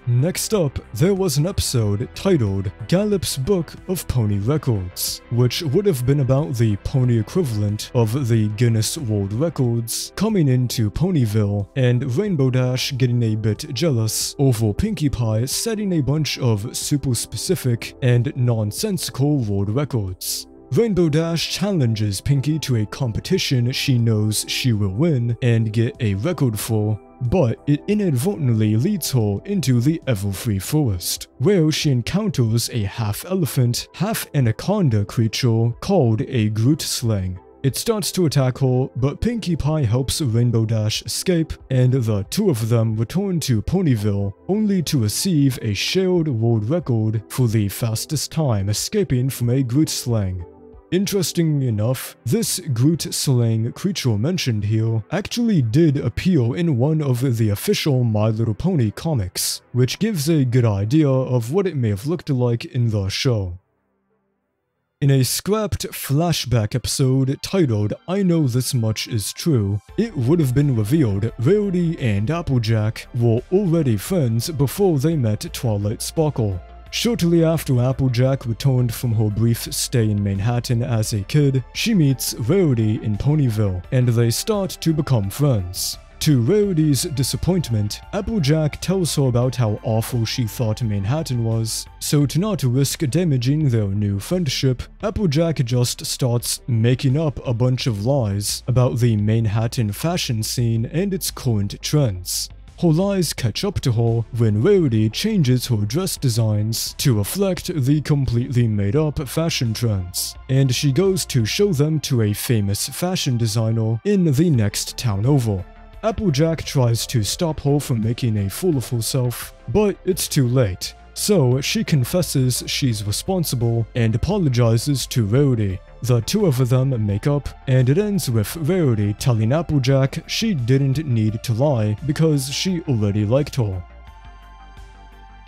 Next up, there was an episode titled Gallop's Book of Pony Records, which would have been about the pony equivalent of the Guinness World Records coming into Ponyville, and Rainbow Dash getting a bit jealous over Pinkie Pie setting a bunch of super specific and nonsensical world records. Rainbow Dash challenges Pinkie to a competition she knows she will win and get a record for, but it inadvertently leads her into the Everfree Forest, where she encounters a half-elephant, half-anaconda creature called a Groot Slang. It starts to attack her, but Pinkie Pie helps Rainbow Dash escape, and the two of them return to Ponyville, only to receive a shared world record for the fastest time escaping from a Groot Slang. Interestingly enough, this Groot Slang creature mentioned here actually did appear in one of the official My Little Pony comics, which gives a good idea of what it may have looked like in the show. In a scrapped flashback episode titled I Know This Much Is True, it would have been revealed Rarity and Applejack were already friends before they met Twilight Sparkle. Shortly after Applejack returned from her brief stay in Manhattan as a kid, she meets Rarity in Ponyville, and they start to become friends. To Rarity's disappointment, Applejack tells her about how awful she thought Manhattan was, so to not risk damaging their new friendship, Applejack just starts making up a bunch of lies about the Manhattan fashion scene and its current trends. her lies catch up to her when Rarity changes her dress designs to reflect the completely made-up fashion trends, and she goes to show them to a famous fashion designer in the next town over. Applejack tries to stop her from making a fool of herself, but it's too late. So she confesses she's responsible and apologizes to Rarity. The two of them make up, and it ends with Rarity telling Applejack she didn't need to lie because she already liked her.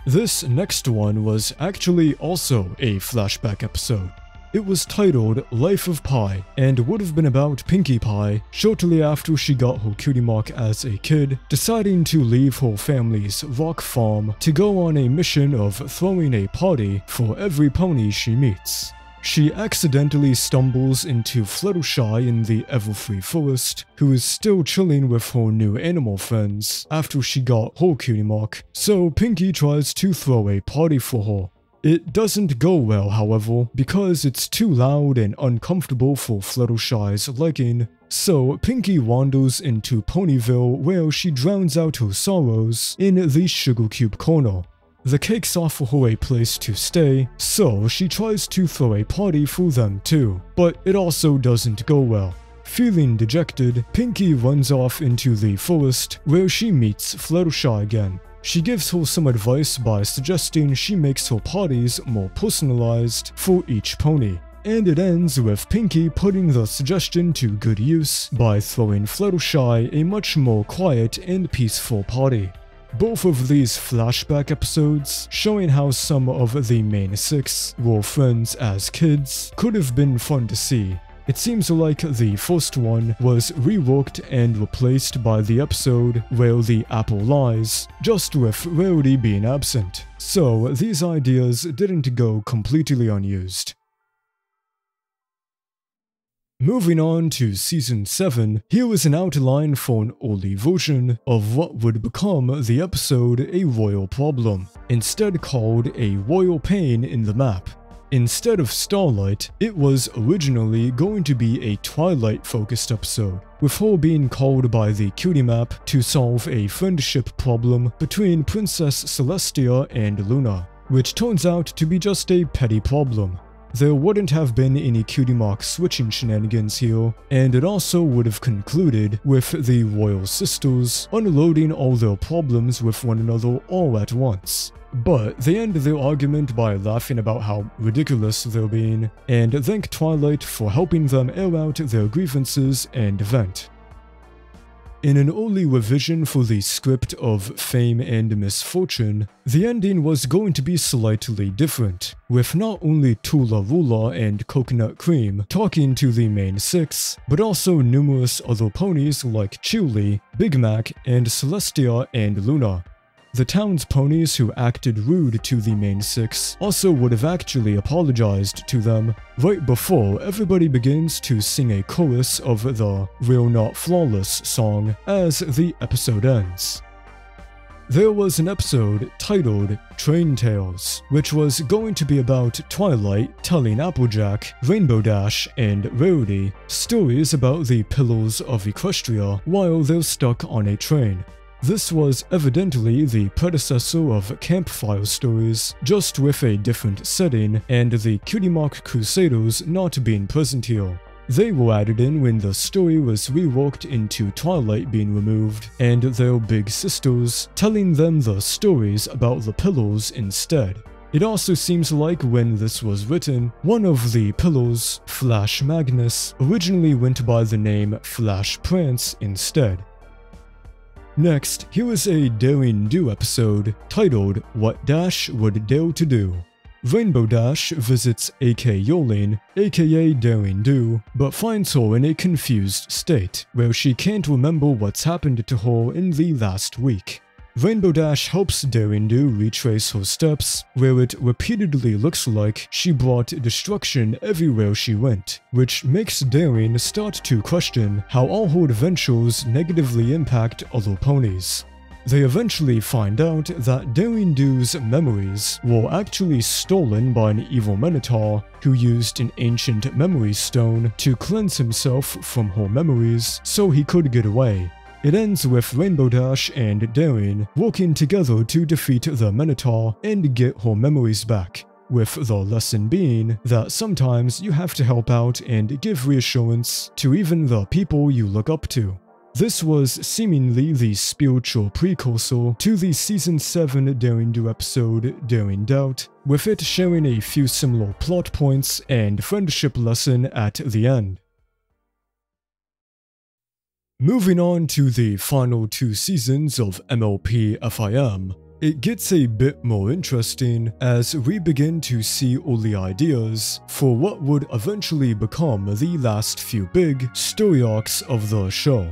This next one was actually also a flashback episode. It was titled Life of Pie and would have been about Pinkie Pie shortly after she got her cutie mark as a kid, deciding to leave her family's rock farm to go on a mission of throwing a party for every pony she meets. She accidentally stumbles into Fluttershy in the Everfree Forest, who is still chilling with her new animal friends after she got her cutie mark, so Pinkie tries to throw a party for her. It doesn't go well, however, because it's too loud and uncomfortable for Fluttershy's liking, so Pinkie wanders into Ponyville where she drowns out her sorrows in the Sugar Cube corner. The cakes offer her a place to stay, so she tries to throw a party for them too, but it also doesn't go well. Feeling dejected, Pinkie runs off into the forest where she meets Fluttershy again. She gives her some advice by suggesting she makes her parties more personalized for each pony. And it ends with Pinkie putting the suggestion to good use by throwing Fluttershy a much more quiet and peaceful party. Both of these flashback episodes, showing how some of the main six were friends as kids, could have been fun to see. It seems like the first one was reworked and replaced by the episode where the apple lies, just with Rarity being absent, so these ideas didn't go completely unused. Moving on to Season 7, here is an outline for an early version of what would become the episode A Royal Problem, instead called A Royal Pain in the Map. Instead of Starlight, it was originally going to be a Twilight-focused episode, with her being called by the Cutie Map to solve a friendship problem between Princess Celestia and Luna, which turns out to be just a petty problem. There wouldn't have been any cutie mark switching shenanigans here, and it also would have concluded with the Royal Sisters unloading all their problems with one another all at once. But they end their argument by laughing about how ridiculous they're being, and thank Twilight for helping them air out their grievances and vent. In an early revision for the script of Fame and Misfortune, the ending was going to be slightly different, with not only Tula Rula and Coconut Cream talking to the main six, but also numerous other ponies like Chili, Big Mac, and Celestia and Luna. The town's ponies who acted rude to the main six also would have actually apologized to them right before everybody begins to sing a chorus of the We're Not Flawless song as the episode ends. There was an episode titled Train Tales, which was going to be about Twilight telling Applejack, Rainbow Dash, and Rarity stories about the pillars of Equestria while they're stuck on a train. This was evidently the predecessor of Campfire Stories, just with a different setting and the Cutie Mark Crusaders not being present here. They were added in when the story was reworked into Twilight being removed, and their big sisters telling them the stories about the pillars instead. It also seems like when this was written, one of the pillars, Flash Magnus, originally went by the name Flash Prance instead. Next, here is a Daring Do episode titled What Dash Would Dare to Do. Rainbow Dash visits AK Yolene, aka Daring Do, but finds her in a confused state, where she can't remember what's happened to her in the last week. Rainbow Dash helps Daring Do retrace her steps, where it repeatedly looks like she brought destruction everywhere she went, which makes Daring start to question how all her adventures negatively impact other ponies. They eventually find out that Daring Do's memories were actually stolen by an evil Minotaur who used an ancient memory stone to cleanse himself from her memories so he could get away. It ends with Rainbow Dash and Daring working together to defeat the Minotaur and get her memories back, with the lesson being that sometimes you have to help out and give reassurance to even the people you look up to. This was seemingly the spiritual precursor to the Season 7 Daring Do episode Daring Doubt, with it sharing a few similar plot points and friendship lesson at the end. Moving on to the final 2 seasons of MLP FIM, it gets a bit more interesting as we begin to see all the ideas for what would eventually become the last few big story arcs of the show.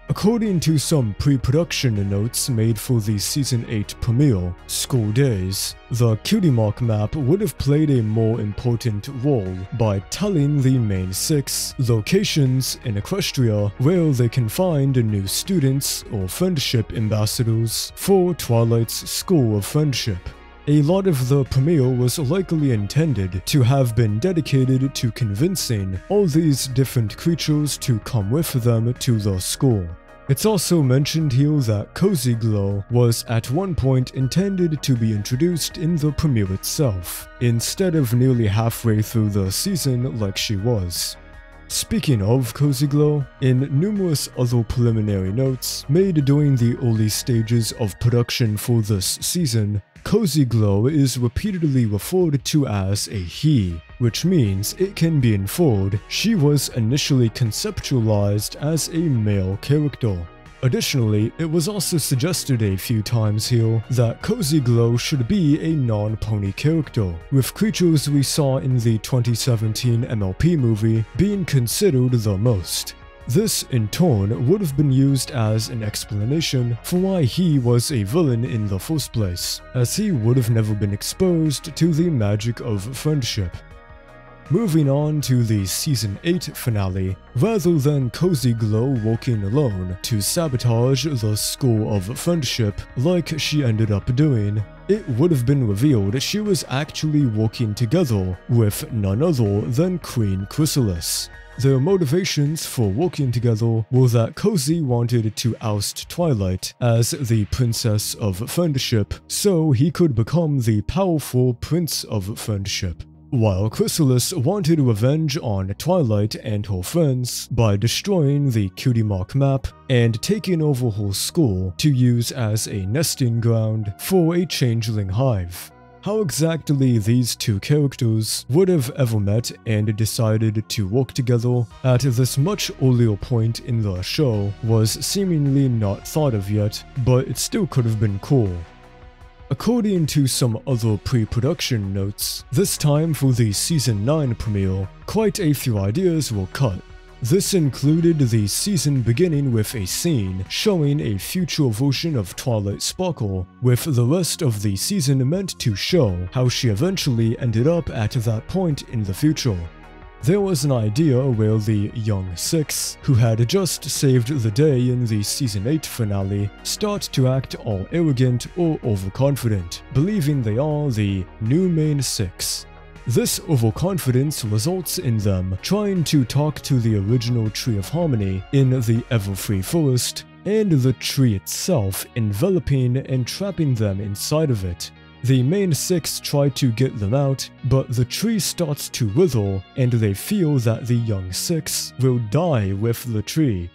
According to some pre-production notes made for the Season 8 premiere, School Days, the Cutie Mark map would have played a more important role by telling the main 6 locations in Equestria where they can find new students or friendship ambassadors for Twilight's School of Friendship. A lot of the premiere was likely intended to have been dedicated to convincing all these different creatures to come with them to the school. It's also mentioned here that Cozy Glow was at one point intended to be introduced in the premiere itself, instead of nearly halfway through the season like she was. Speaking of Cozy Glow, in numerous other preliminary notes made during the early stages of production for this season, Cozy Glow is repeatedly referred to as a he, which means it can be inferred she was initially conceptualized as a male character. Additionally, it was also suggested a few times here that Cozy Glow should be a non-pony character, with creatures we saw in the 2017 MLP movie being considered the most. This, in turn, would have been used as an explanation for why he was a villain in the first place, as he would have never been exposed to the magic of friendship. Moving on to the Season 8 finale, rather than Cozy Glow working alone to sabotage the School of Friendship like she ended up doing, it would have been revealed she was actually working together with none other than Queen Chrysalis. Their motivations for working together were that Cozy wanted to oust Twilight as the Princess of Friendship so he could become the powerful Prince of Friendship, while Chrysalis wanted revenge on Twilight and her friends by destroying the Cutie Mark map and taking over her school to use as a nesting ground for a changeling hive. How exactly these two characters would have ever met and decided to work together at this much earlier point in the show was seemingly not thought of yet, but it still could have been cool. According to some other pre-production notes, this time for the Season 9 premiere, quite a few ideas were cut. This included the season beginning with a scene showing a future version of Twilight Sparkle, with the rest of the season meant to show how she eventually ended up at that point in the future. There was an idea where the young 6, who had just saved the day in the Season 8 finale, start to act all arrogant or overconfident, believing they are the new main 6. This overconfidence results in them trying to talk to the original Tree of Harmony in the Everfree Forest, and the tree itself enveloping and trapping them inside of it. The main 6 try to get them out, but the tree starts to wither and they feel that the young 6 will die with the tree.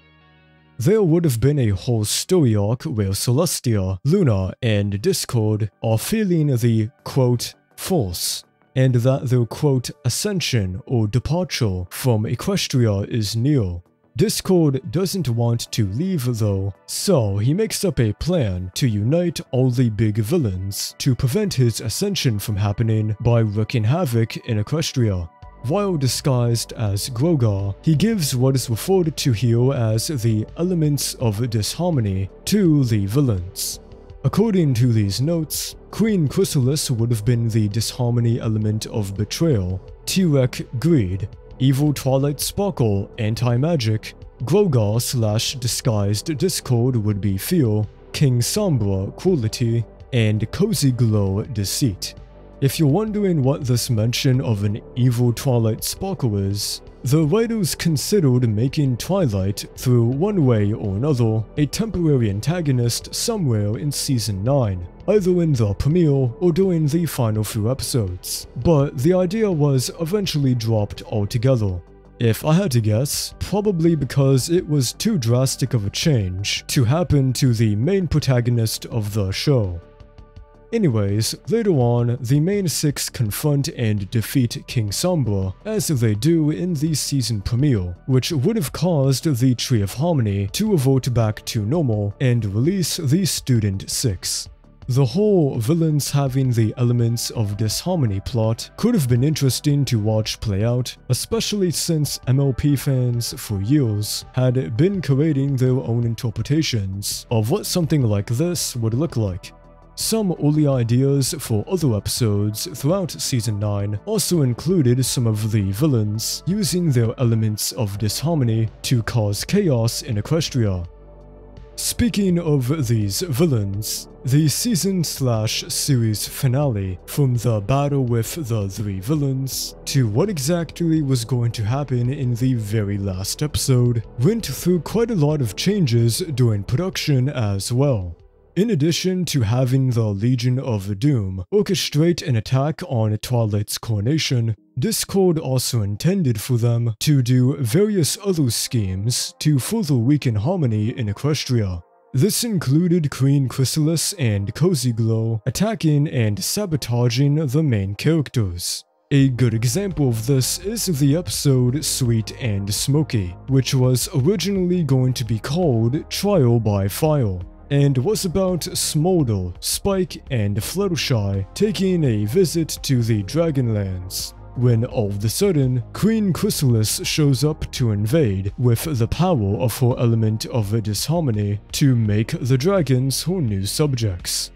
There would have been a whole story arc where Celestia, Luna, and Discord are feeling the, quote, force, and that their, quote, ascension or departure from Equestria is near. Discord doesn't want to leave though, so he makes up a plan to unite all the big villains to prevent his ascension from happening by wreaking havoc in Equestria. While disguised as Grogar, he gives what is referred to here as the elements of disharmony to the villains. According to these notes, Queen Chrysalis would have been the disharmony element of betrayal, T-Rex greed, Evil Twilight Sparkle anti-magic, Grogar/disguised Discord would be fear, King Sombra cruelty, and Cozy Glow deceit. If you're wondering what this mention of an Evil Twilight Sparkle is, The writers considered making Twilight, through one way or another, a temporary antagonist somewhere in Season 9, either in the premiere or during the final few episodes, but the idea was eventually dropped altogether. If I had to guess, probably because it was too drastic of a change to happen to the main protagonist of the show. Anyways, later on, the main six confront and defeat King Sombra, as they do in the season premiere, which would have caused the Tree of Harmony to revert back to normal and release the Student 6. The whole villains having the elements of disharmony plot could have been interesting to watch play out, especially since MLP fans for years had been creating their own interpretations of what something like this would look like. Some early ideas for other episodes throughout Season 9 also included some of the villains using their elements of disharmony to cause chaos in Equestria. Speaking of these villains, the season/series finale, from the battle with the three villains to what exactly was going to happen in the very last episode, went through quite a lot of changes during production as well. In addition to having the Legion of Doom orchestrate an attack on Twilight's coronation, Discord also intended for them to do various other schemes to further weaken harmony in Equestria. This included Queen Chrysalis and Cozy Glow attacking and sabotaging the main characters. A good example of this is the episode Sweet and Smoky, which was originally going to be called Trial by Fire, and was about Smolder, Spike, and Fluttershy taking a visit to the Dragonlands, when all of a sudden, Queen Chrysalis shows up to invade with the power of her element of disharmony to make the dragons her new subjects.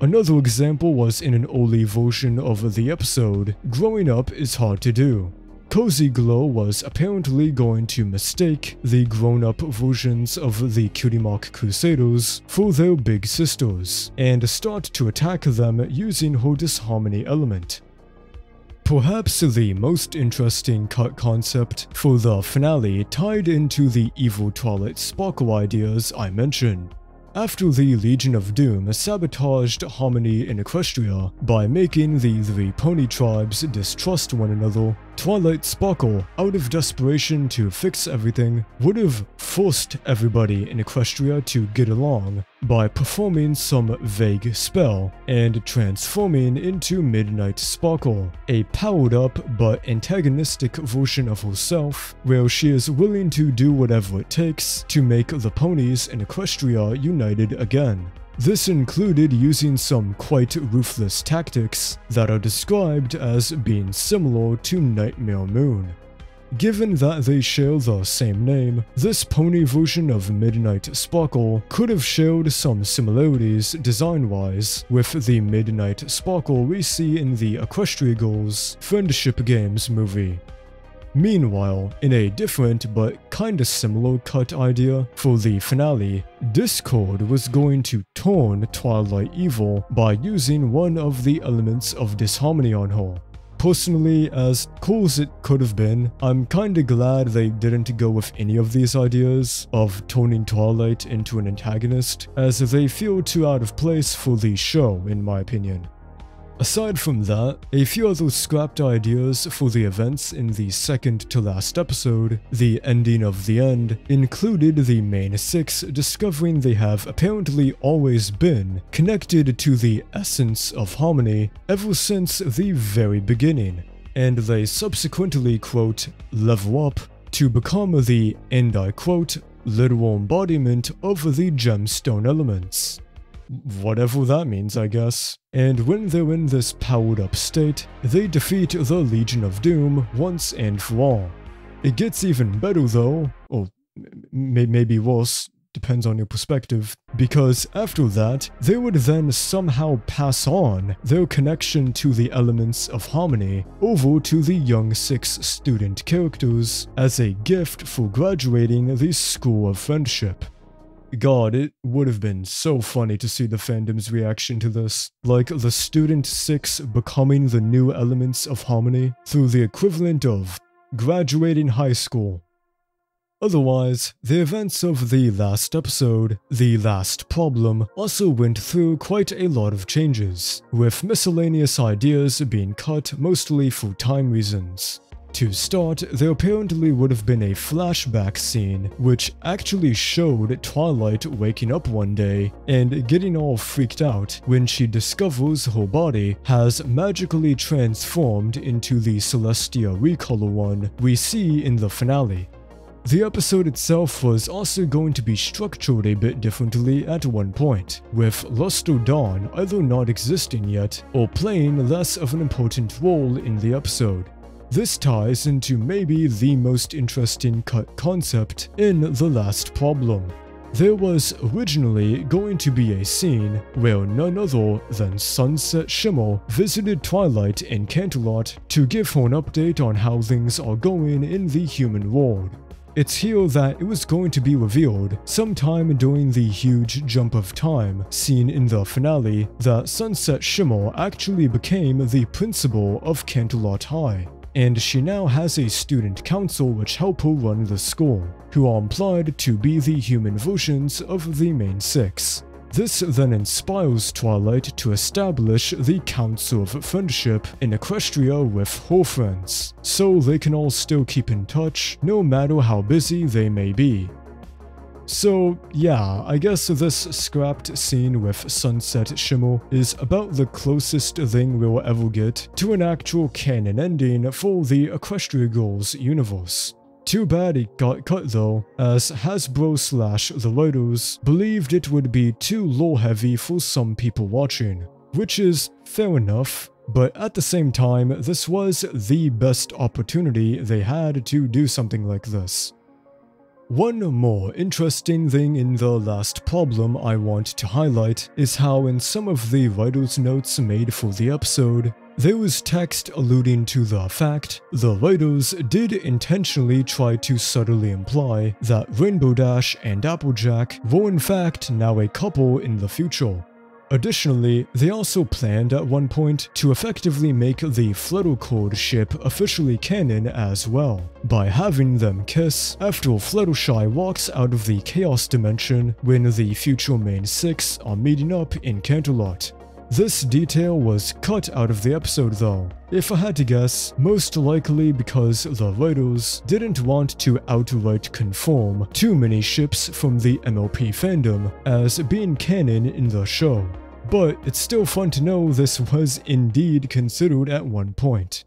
Another example was in an early version of the episode, Growing Up is Hard to Do. Cozy Glow was apparently going to mistake the grown-up versions of the Cutie Mark Crusaders for their big sisters, and start to attack them using her disharmony element. Perhaps the most interesting cut concept for the finale tied into the evil Twilight Sparkle ideas I mentioned. After the Legion of Doom sabotaged harmony in Equestria by making the three pony tribes distrust one another, Twilight Sparkle, out of desperation to fix everything, would have forced everybody in Equestria to get along by performing some vague spell and transforming into Midnight Sparkle, a powered-up but antagonistic version of herself, where she is willing to do whatever it takes to make the ponies in Equestria united again. This included using some quite ruthless tactics that are described as being similar to Nightmare Moon. Given that they share the same name, this pony version of Midnight Sparkle could have shared some similarities design-wise with the Midnight Sparkle we see in the Equestria Girls Friendship Games movie. Meanwhile, in a different but kinda similar cut idea for the finale, Discord was going to turn Twilight evil by using one of the elements of disharmony on her. Personally, as cool as it could have been, I'm kinda glad they didn't go with any of these ideas of turning Twilight into an antagonist, as they feel too out of place for the show in my opinion. Aside from that, a few other scrapped ideas for the events in the second to last episode, The Ending of the End, included the main six discovering they have apparently always been connected to the essence of harmony ever since the very beginning, and they subsequently, quote, level up to become the, and I quote, literal embodiment of the gemstone elements. Whatever that means, I guess. And when they're in this powered-up state, they defeat the Legion of Doom once and for all. It gets even better though, or maybe worse, depends on your perspective, because after that, they would then somehow pass on their connection to the elements of harmony over to the young six student characters as a gift for graduating the School of Friendship. God, it would have been so funny to see the fandom's reaction to this. Like the Student 6 becoming the new elements of harmony through the equivalent of graduating high school. Otherwise, the events of the last episode, The Last Problem, also went through quite a lot of changes, with miscellaneous ideas being cut mostly for time reasons. To start, there apparently would have been a flashback scene which actually showed Twilight waking up one day and getting all freaked out when she discovers her body has magically transformed into the Celestia Recolor one we see in the finale. The episode itself was also going to be structured a bit differently at one point, with Luster Dawn either not existing yet or playing less of an important role in the episode. This ties into maybe the most interesting cut concept in The Last Problem. There was originally going to be a scene where none other than Sunset Shimmer visited Twilight in Canterlot to give her an update on how things are going in the human world. It's here that it was going to be revealed, sometime during the huge jump of time seen in the finale, that Sunset Shimmer actually became the principal of Canterlot High, and she now has a student council which help her run the school, who are implied to be the human versions of the main six. This then inspires Twilight to establish the Council of Friendship in Equestria with her friends, so they can all still keep in touch no matter how busy they may be. So yeah, I guess this scrapped scene with Sunset Shimmer is about the closest thing we'll ever get to an actual canon ending for the Equestria Girls universe. Too bad it got cut though, as Hasbro/the writers believed it would be too lore-heavy for some people watching, which is fair enough, but at the same time, this was the best opportunity they had to do something like this. One more interesting thing in The Last Problem I want to highlight is how in some of the writer's notes made for the episode, there was text alluding to the fact the writers did intentionally try to subtly imply that Rainbow Dash and Applejack were in fact now a couple in the future. Additionally, they also planned at one point to effectively make the Fluttercord ship officially canon as well, by having them kiss after Fluttershy walks out of the Chaos Dimension when the future main six are meeting up in Canterlot. This detail was cut out of the episode though, if I had to guess, most likely because the writers didn't want to outright confirm too many ships from the MLP fandom as being canon in the show. But it's still fun to know this was indeed considered at one point.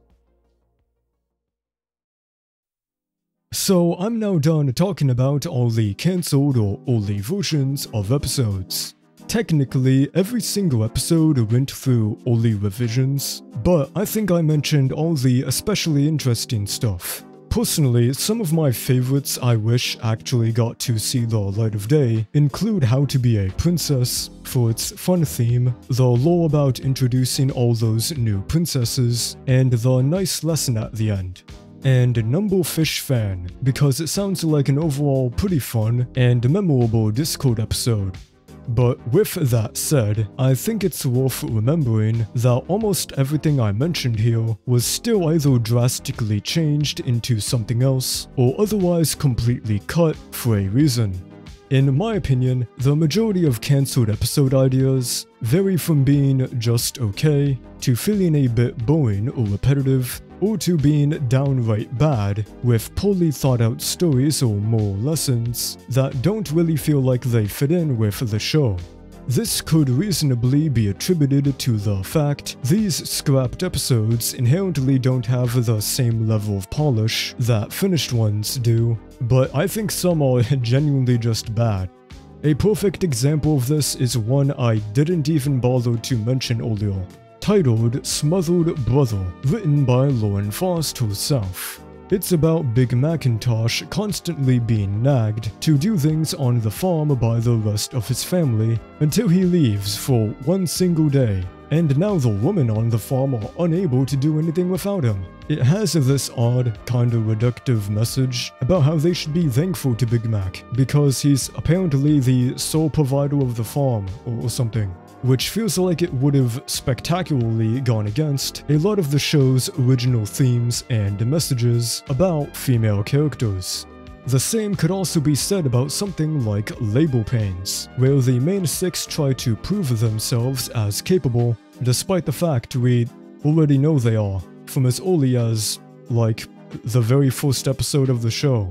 So I'm now done talking about all the cancelled or early versions of episodes. Technically, every single episode went through early revisions, but I think I mentioned all the especially interesting stuff. Personally, some of my favorites I wish actually got to see the light of day include How to Be a Princess, for its fun theme, the lore about introducing all those new princesses, and the nice lesson at the end. And Numblefish Fan, because it sounds like an overall pretty fun and memorable Discord episode. But with that said, I think it's worth remembering that almost everything I mentioned here was still either drastically changed into something else, or otherwise completely cut for a reason. In my opinion, the majority of cancelled episode ideas vary from being just okay, to feeling a bit boring or repetitive, or to being downright bad, with poorly thought out stories or moral lessons that don't really feel like they fit in with the show. This could reasonably be attributed to the fact these scrapped episodes inherently don't have the same level of polish that finished ones do, but I think some are genuinely just bad. A perfect example of this is one I didn't even bother to mention earlier, titled Smothered Brother, written by Lauren Faust herself. It's about Big Macintosh constantly being nagged to do things on the farm by the rest of his family until he leaves for one single day, and now the women on the farm are unable to do anything without him. It has this odd, kinda reductive message about how they should be thankful to Big Mac because he's apparently the sole provider of the farm or something. which feels like it would have spectacularly gone against a lot of the show's original themes and messages about female characters. The same could also be said about something like Label Pains, where the main six try to prove themselves as capable, despite the fact we already know they are, from as early as, like, the very first episode of the show.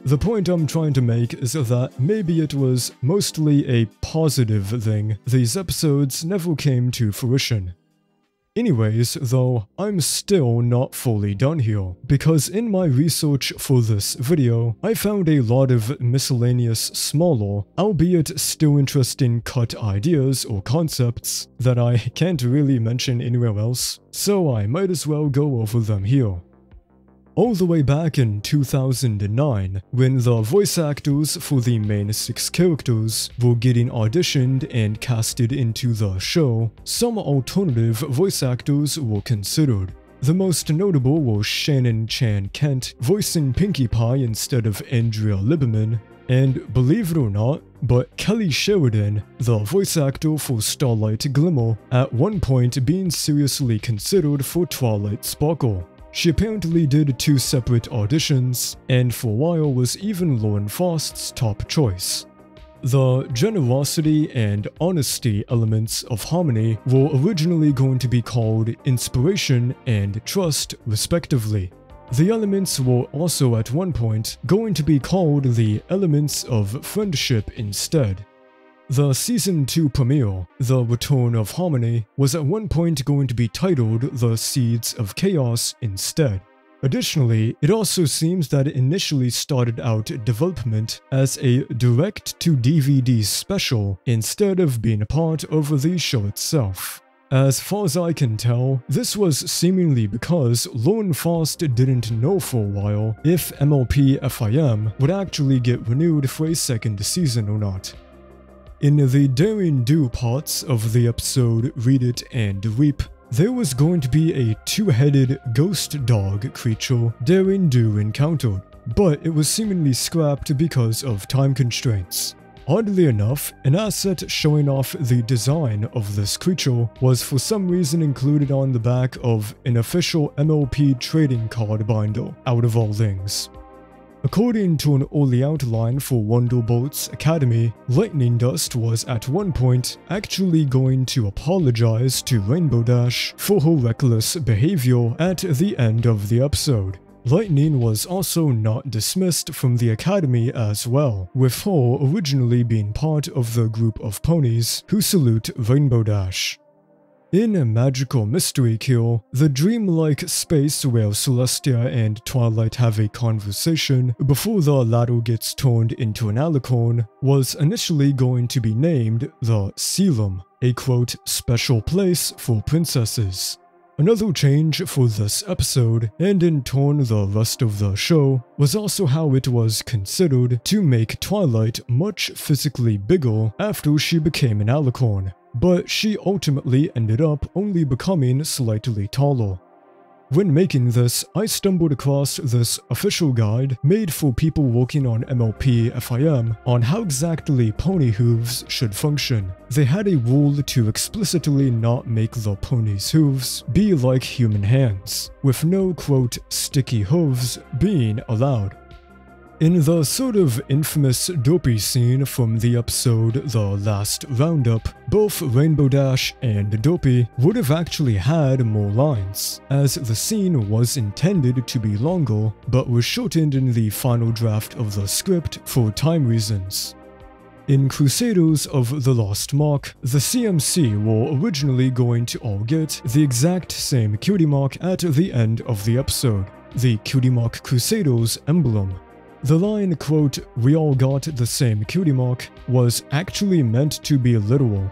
The point I'm trying to make is that maybe it was mostly a positive thing these episodes never came to fruition. Anyways, though, I'm still not fully done here, because in my research for this video, I found a lot of miscellaneous smaller, albeit still interesting cut ideas or concepts that I can't really mention anywhere else, so I might as well go over them here. All the way back in 2009, when the voice actors for the main six characters were getting auditioned and casted into the show, some alternative voice actors were considered. The most notable was Shannon Chan Kent voicing Pinkie Pie instead of Andrea Liberman, and believe it or not, but Kelly Sheridan, the voice actor for Starlight Glimmer, at one point being seriously considered for Twilight Sparkle. She apparently did 2 separate auditions, and for a while was even Lauren Faust's top choice. The generosity and honesty elements of Harmony were originally going to be called Inspiration and Trust, respectively. The elements were also at one point going to be called the Elements of Friendship instead. The Season 2 premiere, The Return of Harmony, was at one point going to be titled The Seeds of Chaos instead. Additionally, it also seems that it initially started out development as a direct-to-DVD special instead of being a part of the show itself. As far as I can tell, this was seemingly because Lauren Faust didn't know for a while if MLP FIM would actually get renewed for a second season or not. In the Daring Do parts of the episode Read It and Weep, there was going to be a 2-headed ghost dog creature Daring Do encountered, but it was seemingly scrapped because of time constraints. Oddly enough, an asset showing off the design of this creature was for some reason included on the back of an official MLP trading card binder, out of all things. According to an early outline for Wonderbolt's Academy, Lightning Dust was at one point actually going to apologize to Rainbow Dash for her reckless behavior at the end of the episode. Lightning was also not dismissed from the Academy as well, with her originally being part of the group of ponies who salute Rainbow Dash. In a Magical Mystery Kill, the dreamlike space where Celestia and Twilight have a conversation before the latter gets turned into an alicorn was initially going to be named the Sealum, a quote, special place for princesses. Another change for this episode, and in turn the rest of the show, was also how it was considered to make Twilight much physically bigger after she became an alicorn. But she ultimately ended up only becoming slightly taller. When making this, I stumbled across this official guide made for people working on MLP FIM on how exactly pony hooves should function. They had a rule to explicitly not make the pony's hooves be like human hands, with no quote sticky hooves being allowed. In the sort of infamous dopey scene from the episode The Last Roundup, both Rainbow Dash and Dopey would have actually had more lines, as the scene was intended to be longer, but was shortened in the final draft of the script for time reasons. In Crusaders of the Lost Mark, the CMC were originally going to all get the exact same cutie mark at the end of the episode, the Cutie Mark Crusaders emblem. The line, quote, "we all got the same cutie mark," was actually meant to be literal.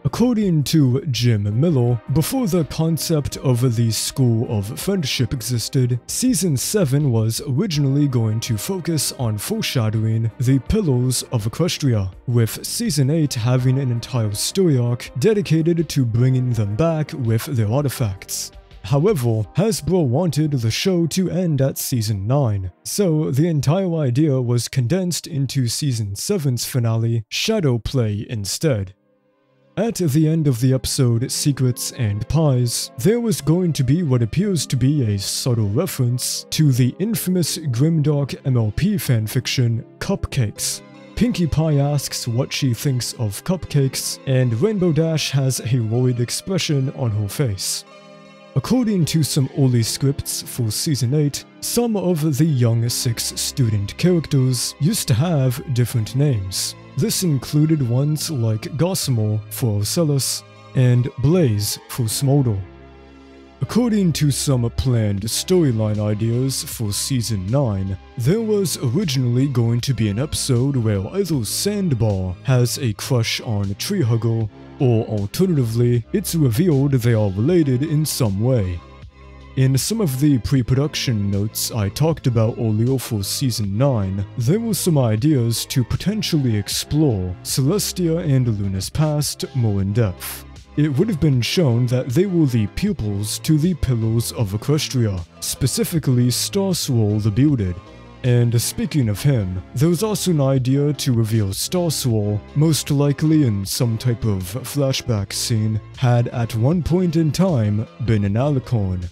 According to Jim Miller, before the concept of the School of Friendship existed, Season 7 was originally going to focus on foreshadowing the Pillars of Equestria, with Season 8 having an entire story arc dedicated to bringing them back with their artifacts. However, Hasbro wanted the show to end at Season 9, so the entire idea was condensed into Season 7's finale, Shadow Play, instead. At the end of the episode Secrets and Pies, there was going to be what appears to be a subtle reference to the infamous grimdark MLP fanfiction Cupcakes. Pinkie Pie asks what she thinks of cupcakes, and Rainbow Dash has a worried expression on her face. According to some early scripts for Season 8, some of the young 6 student characters used to have different names. This included ones like Gossamer for Ocellus and Blaze for Smolder. According to some planned storyline ideas for Season 9, there was originally going to be an episode where either Sandbar has a crush on Treehugger, or alternatively, it's revealed they are related in some way. In some of the pre-production notes I talked about earlier for Season 9, there were some ideas to potentially explore Celestia and Luna's past more in depth. It would have been shown that they were the pupils to the Pillars of Equestria, specifically Starswirl the Bearded. And speaking of him, there was also an idea to reveal Starswirl, most likely in some type of flashback scene, had at one point in time been an alicorn.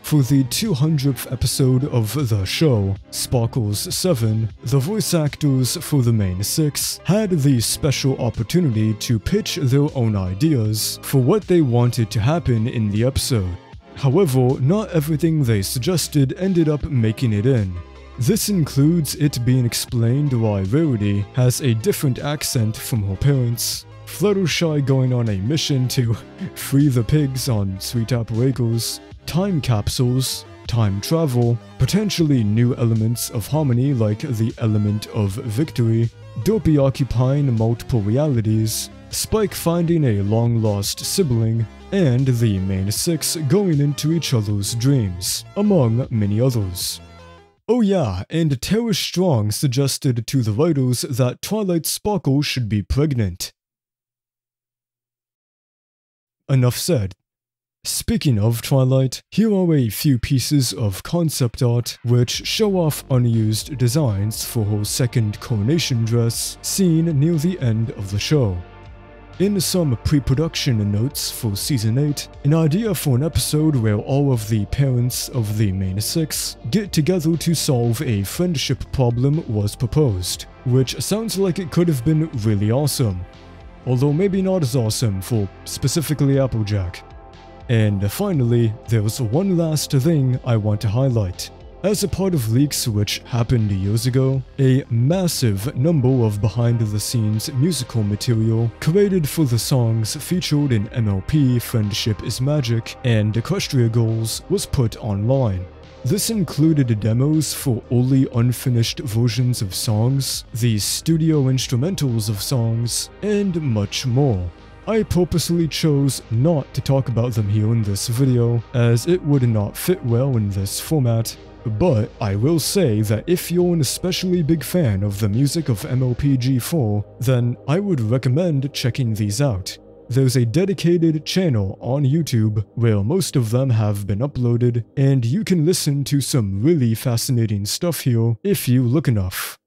For the 200th episode of the show, Sparkles 7, the voice actors for the main 6 had the special opportunity to pitch their own ideas for what they wanted to happen in the episode. However, not everything they suggested ended up making it in. This includes it being explained why Rarity has a different accent from her parents, Fluttershy going on a mission to free the pigs on Sweet Apple Acres, time capsules, time travel, potentially new elements of harmony like the element of victory, Dopey occupying multiple realities, Spike finding a long-lost sibling, and the main 6 going into each other's dreams, among many others. Oh yeah, and Tara Strong suggested to the writers that Twilight Sparkle should be pregnant. Enough said. Speaking of Twilight, here are a few pieces of concept art which show off unused designs for her second coronation dress seen near the end of the show. In some pre-production notes for Season 8, an idea for an episode where all of the parents of the main 6 get together to solve a friendship problem was proposed, which sounds like it could have been really awesome. Although maybe not as awesome for specifically Applejack. And finally, there's one last thing I want to highlight. As a part of leaks which happened years ago, a massive number of behind-the-scenes musical material created for the songs featured in MLP Friendship is Magic and Equestria Goals was put online. This included demos for early unfinished versions of songs, the studio instrumentals of songs, and much more. I purposely chose not to talk about them here in this video, as it would not fit well in this format, but I will say that if you're an especially big fan of the music of MLP G4, then I would recommend checking these out. There's a dedicated channel on YouTube where most of them have been uploaded, and you can listen to some really fascinating stuff here if you look enough.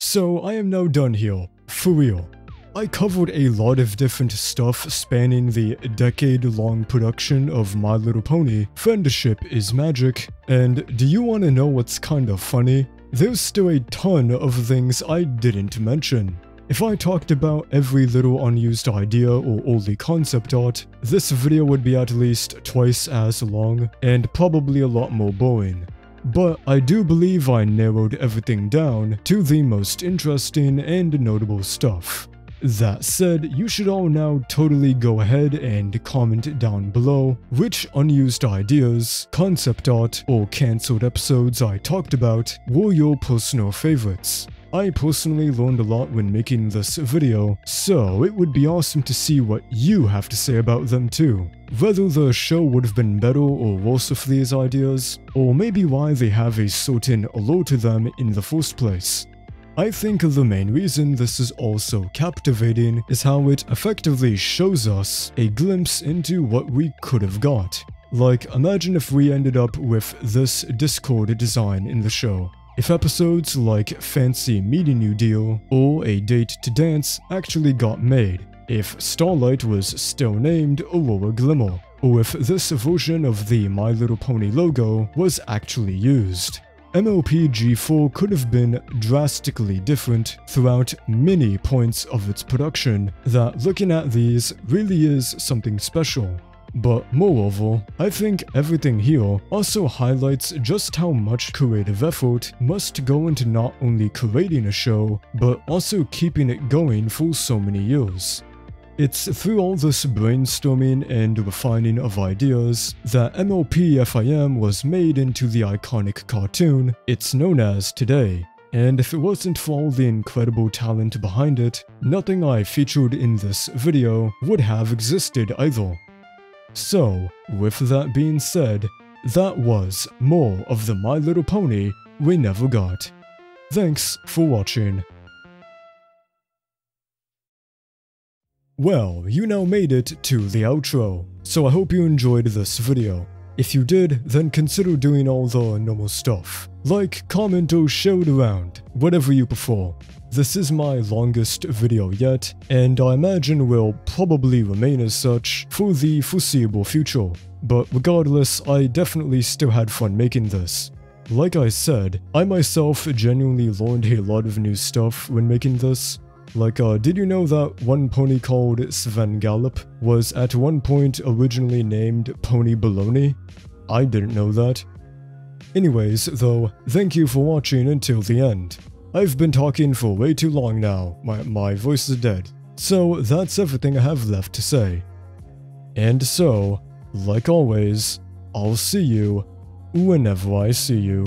So I am now done here, for real. I covered a lot of different stuff spanning the decade-long production of My Little Pony, Friendship is Magic, and do you want to know what's kinda funny? There's still a ton of things I didn't mention. If I talked about every little unused idea or early concept art, this video would be at least twice as long, and probably a lot more boring. But I do believe I narrowed everything down to the most interesting and notable stuff. That said, you should all now totally go ahead and comment down below which unused ideas, concept art, or cancelled episodes I talked about were your personal favorites. I personally learned a lot when making this video, so it would be awesome to see what you have to say about them too. Whether the show would have been better or worse with these ideas, or maybe why they have a certain allure to them in the first place. I think the main reason this is also captivating is how it effectively shows us a glimpse into what we could have got. Like, imagine if we ended up with this Discord design in the show. if episodes like Fancy Meeting You Deal or A Date to Dance actually got made, if Starlight was still named Aurora Glimmer, or if this version of the My Little Pony logo was actually used. MLP G4 could have been drastically different throughout many points of its production that looking at these really is something special. But moreover, I think everything here also highlights just how much creative effort must go into not only creating a show, but also keeping it going for so many years. It's through all this brainstorming and refining of ideas that MLP FIM was made into the iconic cartoon it's known as today. And if it wasn't for all the incredible talent behind it, nothing I featured in this video would have existed either. So, with that being said, that was more of the My Little Pony we never got. Thanks for watching. Well, you now made it to the outro, so I hope you enjoyed this video. If you did, then consider doing all the normal stuff. Like, comment, or share it around, whatever you prefer. This is my longest video yet, and I imagine will probably remain as such for the foreseeable future. But regardless, I definitely still had fun making this. Like I said, I myself genuinely learned a lot of new stuff when making this. Like, did you know that one pony called Sven Gallop was at one point originally named Pony Baloney? I didn't know that. Anyways, though, thank you for watching until the end. I've been talking for way too long now, my voice is dead. So that's everything I have left to say. And so, like always, I'll see you whenever I see you.